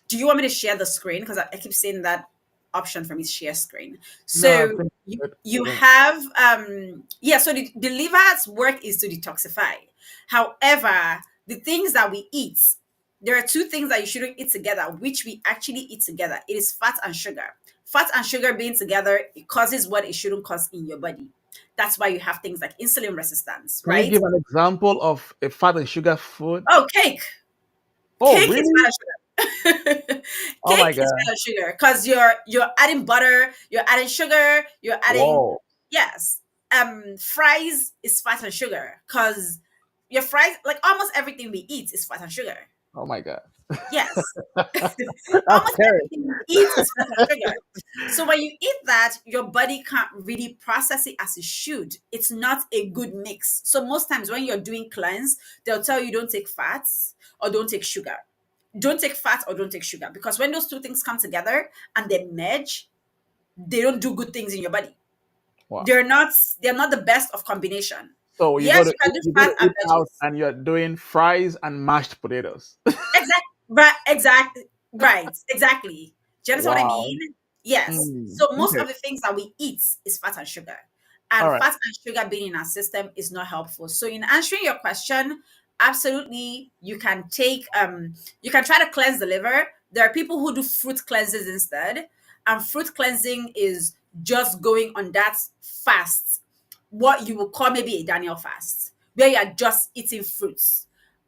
do you want me to share the screen? Because I keep saying that option for me to share screen. No, I So think you, good. you Good. have so the liver's work is to detoxify. However, the things that we eat, there are two things that you shouldn't eat together, which we actually eat together. It is fat and sugar. Fat and sugar being together, it causes what it shouldn't cause in your body. That's why you have things like insulin resistance, Can you right? give an example of a fat and sugar food? Oh, cake. Oh, Cake is really? fat and sugar. Oh my Cake is God. fat and sugar because you're adding butter, you're adding sugar, you're adding, Whoa. yes. Fries is fat and sugar because your fries, like almost everything we eat is fat and sugar. Oh my God. Yes. That's Almost scary. everything you eat is fat and sugar. So when you eat that, your body can't really process it as it should. It's not a good mix. So most times when you're doing cleanse, they'll tell you don't take fats or don't take sugar. Don't take fat or don't take sugar, because when those two things come together and they merge, they don't do good things in your body. Wow. They're not the best of combination. So Yes, you can do you go fat to and eat out veggies. and you're doing fries and mashed potatoes. Exactly. Do you understand what I Wow. mean? Yes. Mm, So most okay. of the things that we eat is fat and sugar. All And right. fat and sugar being in our system is not helpful. So in answering your question, absolutely you can try to cleanse the liver. There are people who do fruit cleanses instead. And fruit cleansing is just going on that fast, what you would call maybe a Daniel fast, where you are just eating fruits,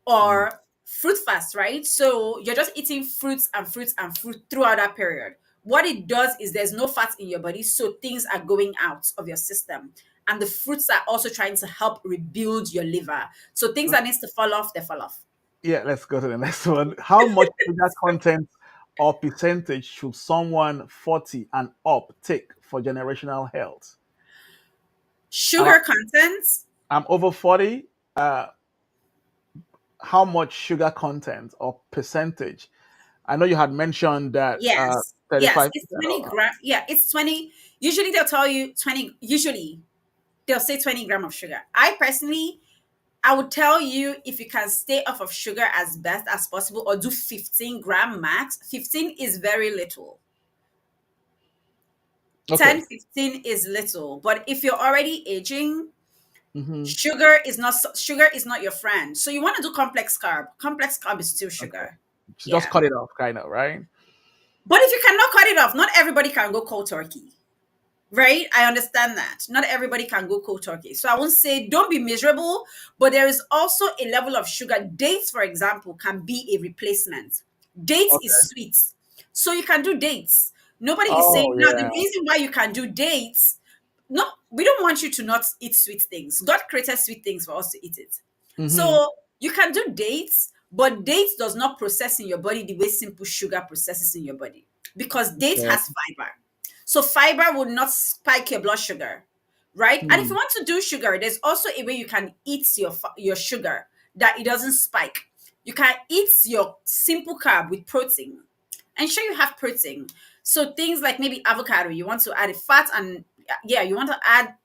Mm, or fruit fast, right? So you're just eating fruits and fruits and fruit throughout that period. What it does is there's no fat in your body, so things are going out of your system. And the fruits are also trying to help rebuild your liver. So things that needs to fall off, they fall off. yeah, let's go to the next one. How much sugar content or percentage should someone 40 and up take for generational health? I'm, Sugar content, I'm over 40. Uh, how much sugar content or percentage? I know you had mentioned that yes, 35%. it's 20 gram. Yeah, it's 20. Usually they'll tell you 20. Usually they'll say 20 gram of sugar. I would tell you, if you can stay off of sugar as best as possible, or do 15-gram max. 15 is very little. Okay. 10, 15 is little. But if you're already aging, Hmm. sugar is not your friend. So you want to do complex carb. Complex carb is still Okay. sugar. So just Yeah. cut it off, kind of, right? But if you cannot cut it off, not everybody can go cold turkey. Right? I understand that. Not everybody can go cold turkey. So I won't say don't be miserable, but there is also a level of sugar. Dates, for example, can be a replacement. Dates is Okay. sweet. So you can do dates. Nobody is saying Oh, now the yeah. reason why you can do dates. No, we don't want you to not eat sweet things. God created sweet things for us to eat it. Hmm. So you can do dates, but dates does not process in your body the way simple sugar processes in your body, because dates Okay. has fiber. So fiber will not spike your blood sugar, right? And if Hmm. you want to do sugar, there's also a way you can eat your sugar that it doesn't spike. You can eat your simple carb with protein. Ensure you have protein. So things like maybe avocado, you want to add a fat, and yeah, you want to add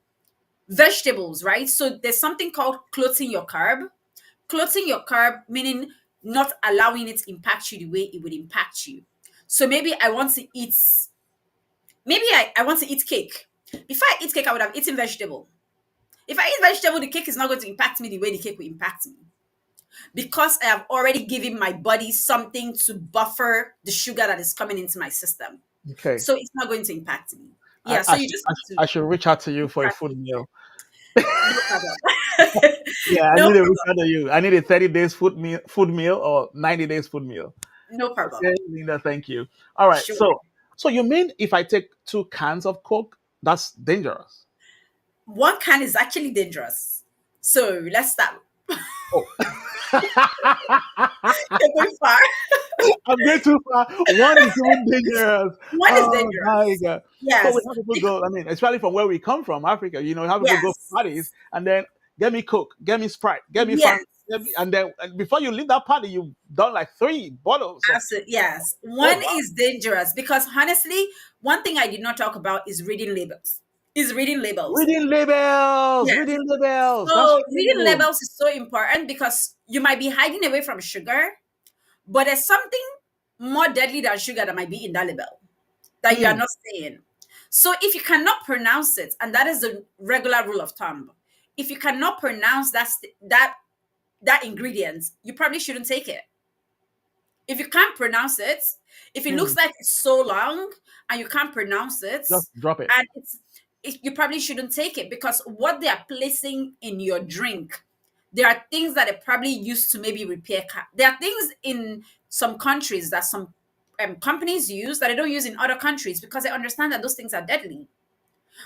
vegetables, right? So there's something called clothing your carb. Clothing your carb, meaning not allowing it to impact you the way it would impact you. So maybe I want to eat cake. Before I eat cake, I would have eaten vegetable. If I eat vegetable, the cake is not going to impact me the way the cake will impact me, because I have already given my body something to buffer the sugar that is coming into my system. Okay. So it's not going to impact me. I, Yeah, so I, you should, just I, have should, to I should reach out to you for a food practice. meal. No problem. Yeah, I No need to reach problem. out to you. I need a 30 days food meal or 90 days food meal. No problem. Okay, Linda, thank you. All right. Sure. So you mean if I take 2 cans of Coke, that's dangerous? One can is actually dangerous. So let's start. Oh. You're going far. I'm going too far. One is even dangerous. One is Oh my dangerous. God. So we Yes. have people go, I mean, especially from where we come from, Africa, have people go Yes. for parties and then get me Coke, get me Sprite, get me Yes. Fanta, and then before you leave that party, you've done like 3 bottles of. Absolutely. Yes. Oh One wow. is dangerous because honestly, one thing I did not talk about is reading labels. Is reading labels. Reading labels, Yes. reading labels. That's So reading true. labels is so important because you might be hiding away from sugar, but there's something more deadly than sugar that might be in that label that you are Hmm. not saying. So if you cannot pronounce it, and that is the regular rule of thumb, if you cannot pronounce that ingredient, you probably shouldn't take it. If you can't pronounce it, if it Hmm. looks like it's so long and you can't pronounce it, Just drop it. and you probably shouldn't take it, because what they are placing in your drink, there are things that are probably used to maybe repair there are things in some countries that some companies use that they don't use in other countries, because they understand that those things are deadly.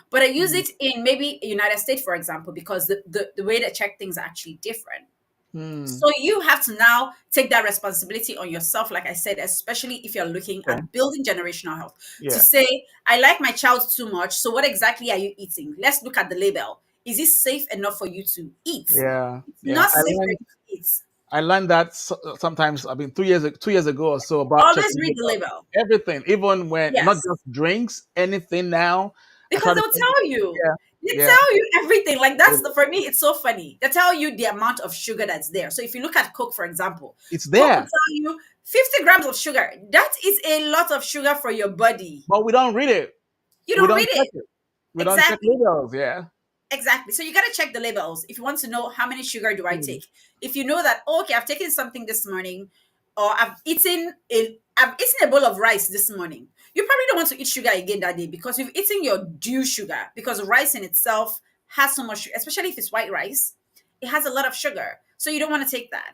But I use Hmm. it in maybe United States, for example, because the way they check things are actually different. Hmm. So you have to now take that responsibility on yourself, like I said, especially if you're looking Okay. at building generational health. To Yeah. say, I like my child too much. So what exactly are you eating? Let's look at the label. Is it safe enough for you to eat? Yeah. It's Yeah. not safe for you to eat. I learned that sometimes. I mean, 2 years ago or so about Always checking read the labels. label. Everything, even when not Yes. just drinks, anything now. I Because try to they'll check it. tell you. Yeah. They Yeah. tell you everything. Like It- that's the for me, it's so funny. They tell you the amount of sugar that's there. So if you look at Coke, for example, It's Coke will there, tell you 50 grams of sugar. That is a lot of sugar for your body. but we don't read it. You We don't don't read check it. it. We don't check Exactly. labels. Yeah. Exactly. So you got to check the labels if you want to know how many sugar do I Hmm. take. If you know that, oh, okay, I've taken something this morning, or I've eaten a bowl of rice this morning. You probably don't want to eat sugar again that day because you've eaten your due sugar. Because rice in itself has so much, especially if it's white rice, it has a lot of sugar. So you don't want to take that.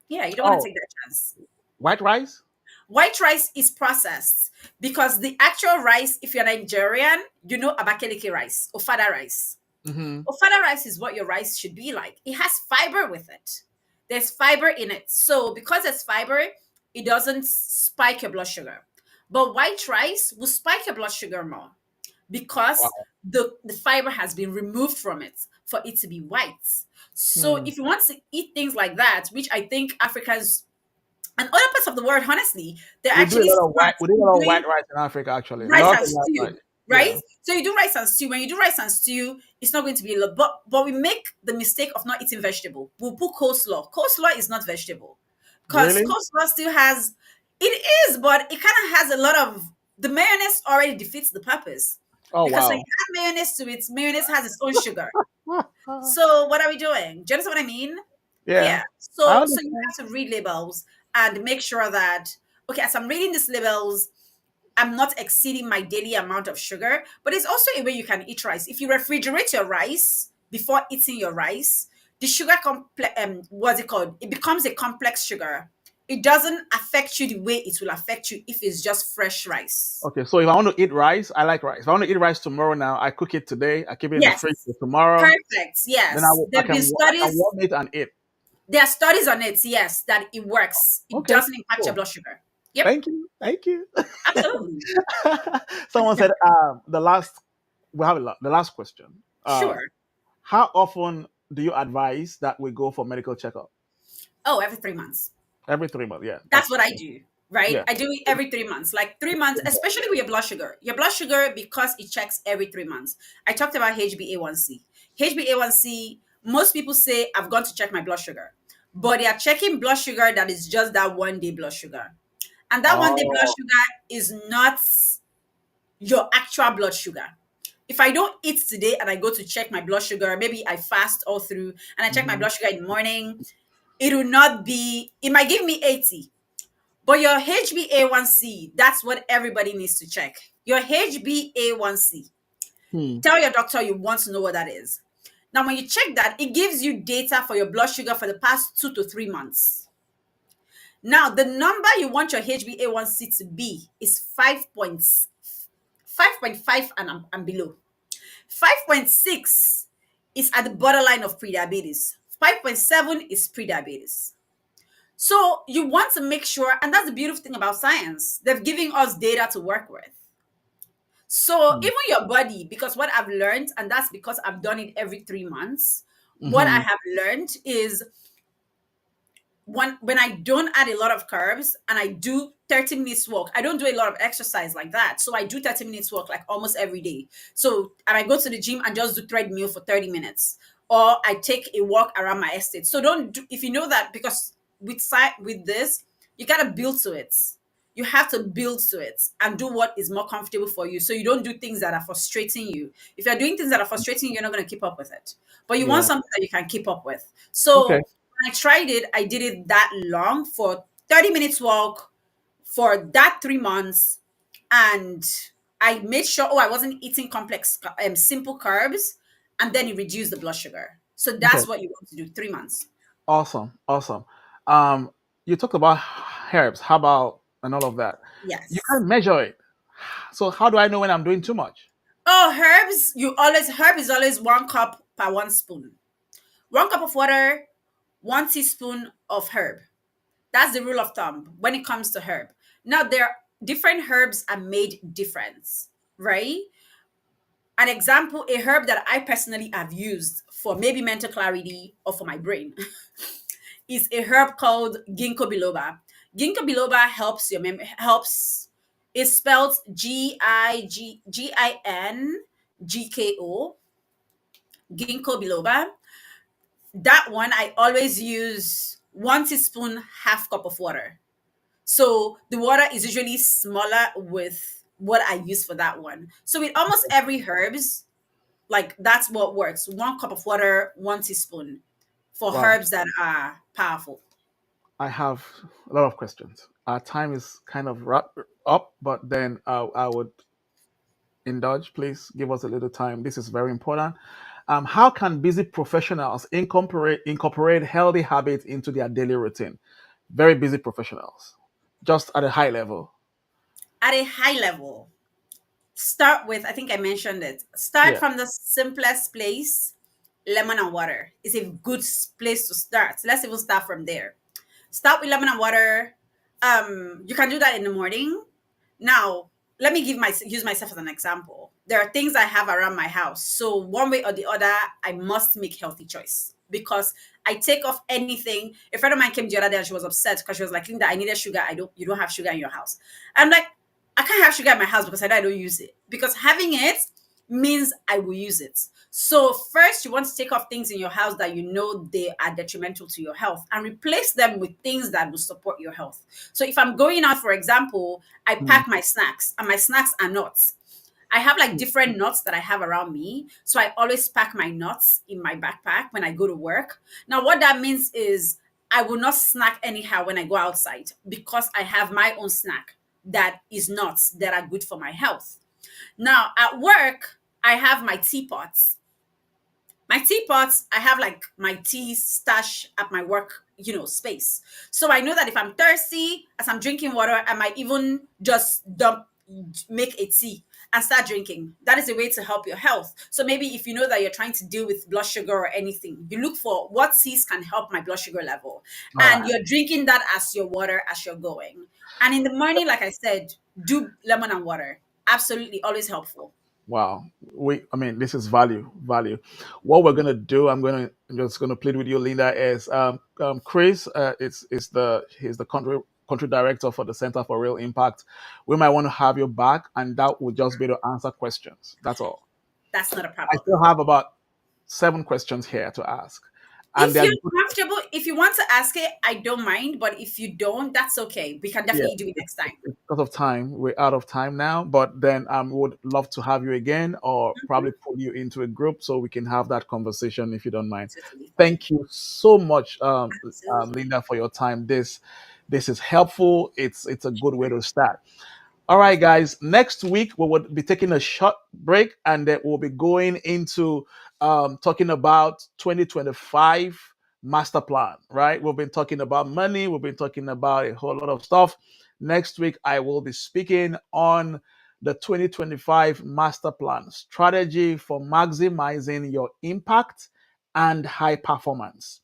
Yeah, you don't want to Oh, take that chance. white rice. White rice is processed because the actual rice, if you're Nigerian, you know abakeleke rice, ofada rice. Mm-hmm. Ofada rice is what your rice should be like. It has fiber with it. There's fiber in it. So because there's fiber, it doesn't spike your blood sugar. But white rice will spike your blood sugar more because Wow. the fiber has been removed from it for it to be white. So Hmm. if you want to eat things like that, which I think Africans and other parts of the world, honestly, they're We do a actually lot of smart white. We do a in lot of white doing rice in Africa. Actually, a rice lot and of white rice. stew, right? Yeah. So you do rice and stew. When you do rice and stew, it's not going to be a lot. But we make the mistake of not eating vegetable. We'll put coleslaw. Coleslaw is not vegetable because Really? coleslaw still has. It is, but it kind of has a lot of the mayonnaise already defeats the purpose Oh because when you wow. add mayonnaise to it, mayonnaise has its own sugar. So what are we doing? Do you understand what I mean? Yeah. Yeah. I So you understand. have to read labels and make sure that okay, as I'm reading these labels, I'm not exceeding my daily amount of sugar. But it's also a way you can eat rice. If you refrigerate your rice before eating your rice, the sugar what's it called? It becomes a complex sugar. It doesn't affect you the way it will affect you if it's just fresh rice. Okay, so if I want to eat rice, I like rice. If I want to eat rice tomorrow, now I cook it today. I keep it in the fridge Yes. for tomorrow. Perfect. Then I Yes. will, There've been I can studies. warm it and eat. There are studies on it, yes, that it works. It Okay, doesn't impact your cool. blood sugar. Yep, Thank you. Thank you. absolutely. Someone said the last we have a lot. The last question. Sure. How often do you advise that we go for medical checkup? Oh, every 3 months. Every 3 months. Yeah, That's what I do, right? yeah. I do it every 3 months, like 3 months, especially with your blood sugar. Your blood sugar, because it checks every 3 months. I talked about HbA1c. HbA1c, most people say, I've gone to check my blood sugar, but they are checking blood sugar that is just that 1 day blood sugar. And that 1 day blood Oh. sugar is not your actual blood sugar. If I don't eat today and I go to check my blood sugar, maybe I fast all through and I check my Mhm. blood sugar in the morning, it will not be, it might give me 80. But your HbA1c, that's what everybody needs to check. Your HbA1c. Hmm. Tell your doctor you want to know what that is. Now, when you check that, it gives you data for your blood sugar for the past 2 to 3 months. Now, the number you want your HbA1c to be is 5.5 and below. 5.6 is at the borderline of prediabetes. 5.7 is prediabetes. So you want to make sure, and that's the beautiful thing about science, they're giving us data to work with. So Hmm. even your body, because what I've learned, and that's because I've done it every 3 months, what I Mhm. have learned is when I don't add a lot of carbs and I do 30 minutes walk, I don't do a lot of exercise like that. So I do 30 minutes walk like almost every day. So and I go to the gym and just do treadmill for 30 minutes. Or I take a walk around my estate. So don't do if you know that because with this, you gotta build to it. You have to build to it and do what is more comfortable for you. So you don't do things that are frustrating you. If you're doing things that are frustrating you, you're not gonna keep up with it. But you want Yeah. something that you can keep up with. Okay. So when I tried it, I did it that long for 30 minutes walk for that 3 months. And I made sure, I wasn't eating complex, simple carbs. And then it reduced the blood sugar. So Okay. that's what you want to do 3 months. Awesome. Awesome. Um, you talked about herbs. How about and all of that? You Yes. can't measure it. So how do I know when I'm doing too much? Oh, herb is always 1 cup per 1 spoon. 1 cup of water, 1 teaspoon of herb. That's the rule of thumb when it comes to herb. Now, different herbs are made different, right? An example, a herb that I personally have used for maybe mental clarity or for my brain is a herb called ginkgo biloba. Ginkgo biloba helps your helps. It's spelled Gingko, ginkgo biloba. That one I always use 1 teaspoon, half cup of water. So the water is usually smaller with what I use for that one. So with almost every herbs, like that's what works. 1 cup of water, 1 teaspoon for Wow. herbs that are powerful. I have a lot of questions. Our time is kind of wrap up, but then I would indulge. Please give us a little time. This is very important. How can busy professionals incorporate healthy habits into their daily routine? Very busy professionals, just at a high level. At a high level, start with, I think I mentioned it, start Yeah. from the simplest place. Lemon and water is a good place to start. So let's even start from there. Start with lemon and water. You can do that in the morning. Now, let me use myself as an example. There are things I have around my house. So one way or the other, I must make healthy choice because I take off anything. A friend of mine came the other day and she was upset because she was like, Linda, I needed sugar. You don't have sugar in your house. I'm like, I can't have sugar in my house because I know I don't use it. Because having it means I will use it. So first you want to take off things in your house that you know they are detrimental to your health and replace them with things that will support your health. So if I'm going out, for example, I Mm. pack my snacks and my snacks are nuts. I have like different nuts that I have around me. So I always pack my nuts in my backpack when I go to work. Now, what that means is I will not snack anyhow when I go outside because I have my own snack that is nuts that are good for my health. Now, at work, I have my teapots. My teapots, I have like my tea stash at my work, space. So I know that if I'm thirsty, as I'm drinking water, I might even just make a tea and start drinking. That is a way to help your health. So maybe if you know that you're trying to deal with blood sugar or anything, you look for what teas can help my blood sugar level. All And right. you're drinking that as your water as you're going. And in the morning, like I said, do lemon and water. Absolutely, always helpful. Wow. I mean, this is value. What we're gonna do, I'm just gonna plead with you, Linda, is Chris, he's the country director for the Center for Real Impact. We might want to have you back, and that would just be to answer questions. That's all. That's not a I problem. still have about 7 questions here to ask, and If they're you're good. comfortable, if you want to ask it, I don't mind. But if you don't, that's okay. We can Yeah, definitely do it next time. because of time, we're out of time now. But then would love to have you again, or probably pull you into a group so we can have that conversation if you don't mind. Totally fine. Thank you so much, Absolutely. Linda, for your time. This is helpful. It's a good way to start. All right, guys. Next week we will be taking a short break, and then we'll be going into talking about 2025 master plan. Right? We've been talking about money. We've been talking about a whole lot of stuff. Next week I will be speaking on the 2025 master plan strategy for maximizing your impact and high performance.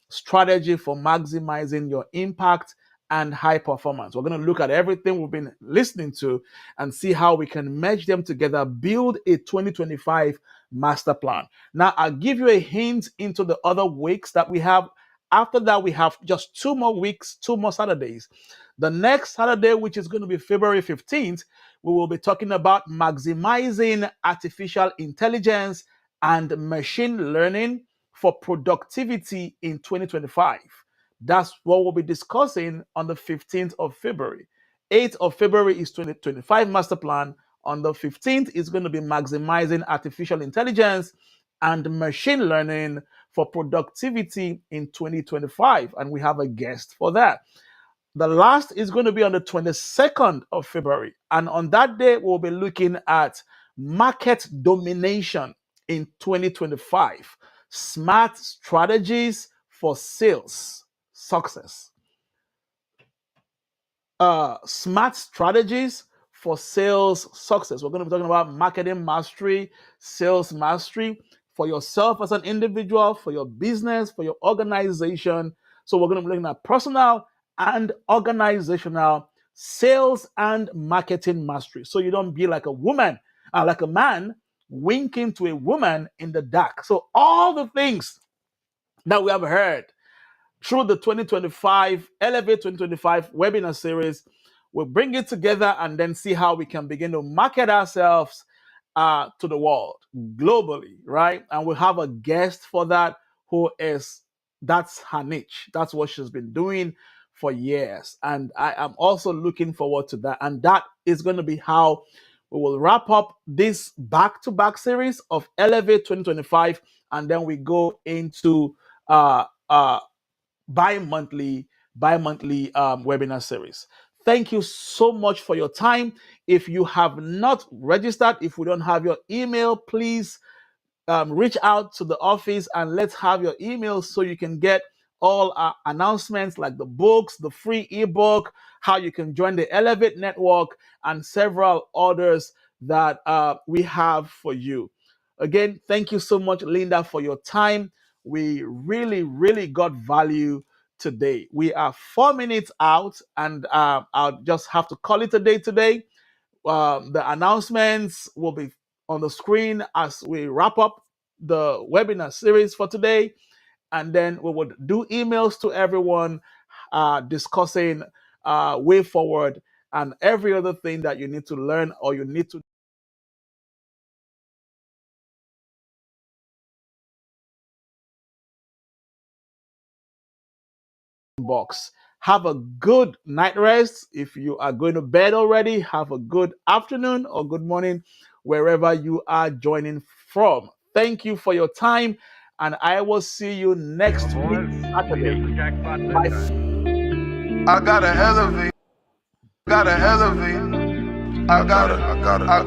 Strategy for maximizing your impact and high performance. We're going to look at everything we've been listening to and see how we can merge them together, build a 2025 master plan. Now, I'll give you a hint into the other weeks that we have. After that, we have just 2 more weeks, 2 more Saturdays. The next Saturday, which is going to be February 15th, we will be talking about maximizing artificial intelligence and machine learning for productivity in 2025. That's what we'll be discussing on the 15th of February. 8th of February is 2025 master plan. On the 15th is going to be maximizing artificial intelligence and machine learning for productivity in 2025. And we have a guest for that. The last is going to be on the 22nd of February. And on that day, we'll be looking at market domination in 2025, smart strategies for sales success. Smart strategies for sales success. We're going to be talking about marketing mastery, sales mastery, for yourself as an individual, for your business, for your organization. So we're going to be looking at personal and organizational sales and marketing mastery. So you don't be like a woman, like a man winking to a woman in the dark. So all the things that we have heard through the 2025 Elevate 2025 webinar series, we'll bring it together and then see how we can begin to market ourselves to the world globally, right? And we'll have a guest for that that's her niche. That's what she's been doing for years. And I am also looking forward to that. And that is going to be how we will wrap up this back-to-back series of Elevate 2025. And then we go into bi-monthly webinar series. Thank you so much for your time. If you have not registered, if we don't have your email, please reach out to the office and let's have your email so you can get all our announcements like the books, the free ebook, how you can join the Elevate Network, and several others that we have for you. Again, thank you so much, Linda, for your time. We really, really got value today. We are 4 minutes out, and I'll just have to call it a day today. The announcements will be on the screen as we wrap up the webinar series for today. And then we would do emails to everyone discussing way forward and every other thing that you need to learn or you need to box. Have a good night rest. If you are going to bed already, have a good afternoon or good morning, wherever you are joining from. Thank you for your time, and I will see you next week, Saturday. Bye. I gotta elevate. Gotta elevate. I gotta elevate.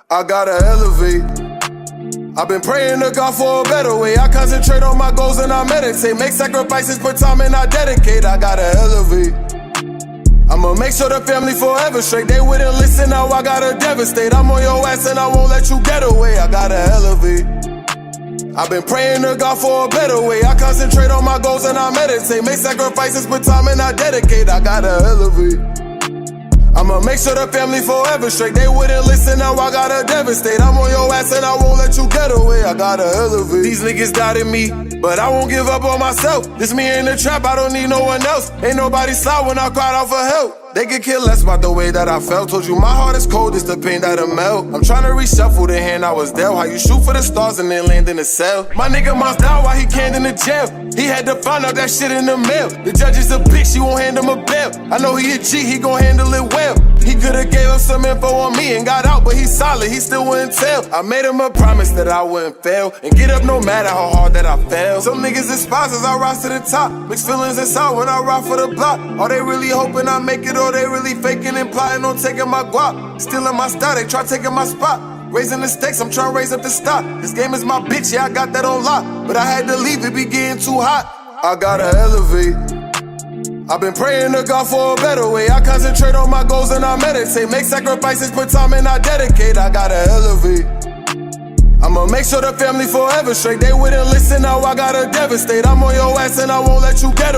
I gotta elevate. I've been praying to God for a better way. I concentrate on my goals and I meditate. Make sacrifices, put time and I dedicate. I gotta elevate. I'ma make sure the family forever straight. They wouldn't listen, now I gotta devastate. I'm on your ass and I won't let you get away. I gotta elevate. I've been praying to God for a better way. I concentrate on my goals and I meditate. Make sacrifices, put time and I dedicate. I gotta elevate. I'ma make sure the family forever straight. They wouldn't listen, now I gotta devastate. I'm on your ass and I won't let you get away. I gotta elevate. These niggas doubted me, but I won't give up on myself. This me in the trap, I don't need no one else. Ain't nobody slide when I cried out for help. They could care less about the way that I felt. Told you my heart is cold, it's the pain that'll melt. I'm trying to reshuffle the hand I was dealt. How you shoot for the stars and then land in a cell. My nigga must die while he canned in the jail. He had to find out that shit in the mail. The judge is a bitch, she won't hand him a bail. I know he a G, he gon' handle it well. He could've gave up some info on me and got out, but he's solid, he still wouldn't tell. I made him a promise that I wouldn't fail and get up no matter how hard that I fail. Some niggas despise as I rise to the top. Mixed feelings inside when I ride for the block. Are they really hoping I make it or they really faking and plotting on taking my guap? Stealing my style, they try taking my spot. Raising the stakes, I'm trying to raise up the stock. This game is my bitch, yeah, I got that on lock. But I had to leave, it be getting too hot. I gotta elevate. I've been praying to God for a better way. I concentrate on my goals and I meditate. Make sacrifices, put time and I dedicate. I gotta elevate. I'ma make sure the family forever straight. They wouldn't listen, now I gotta devastate. I'm on your ass and I won't let you get away.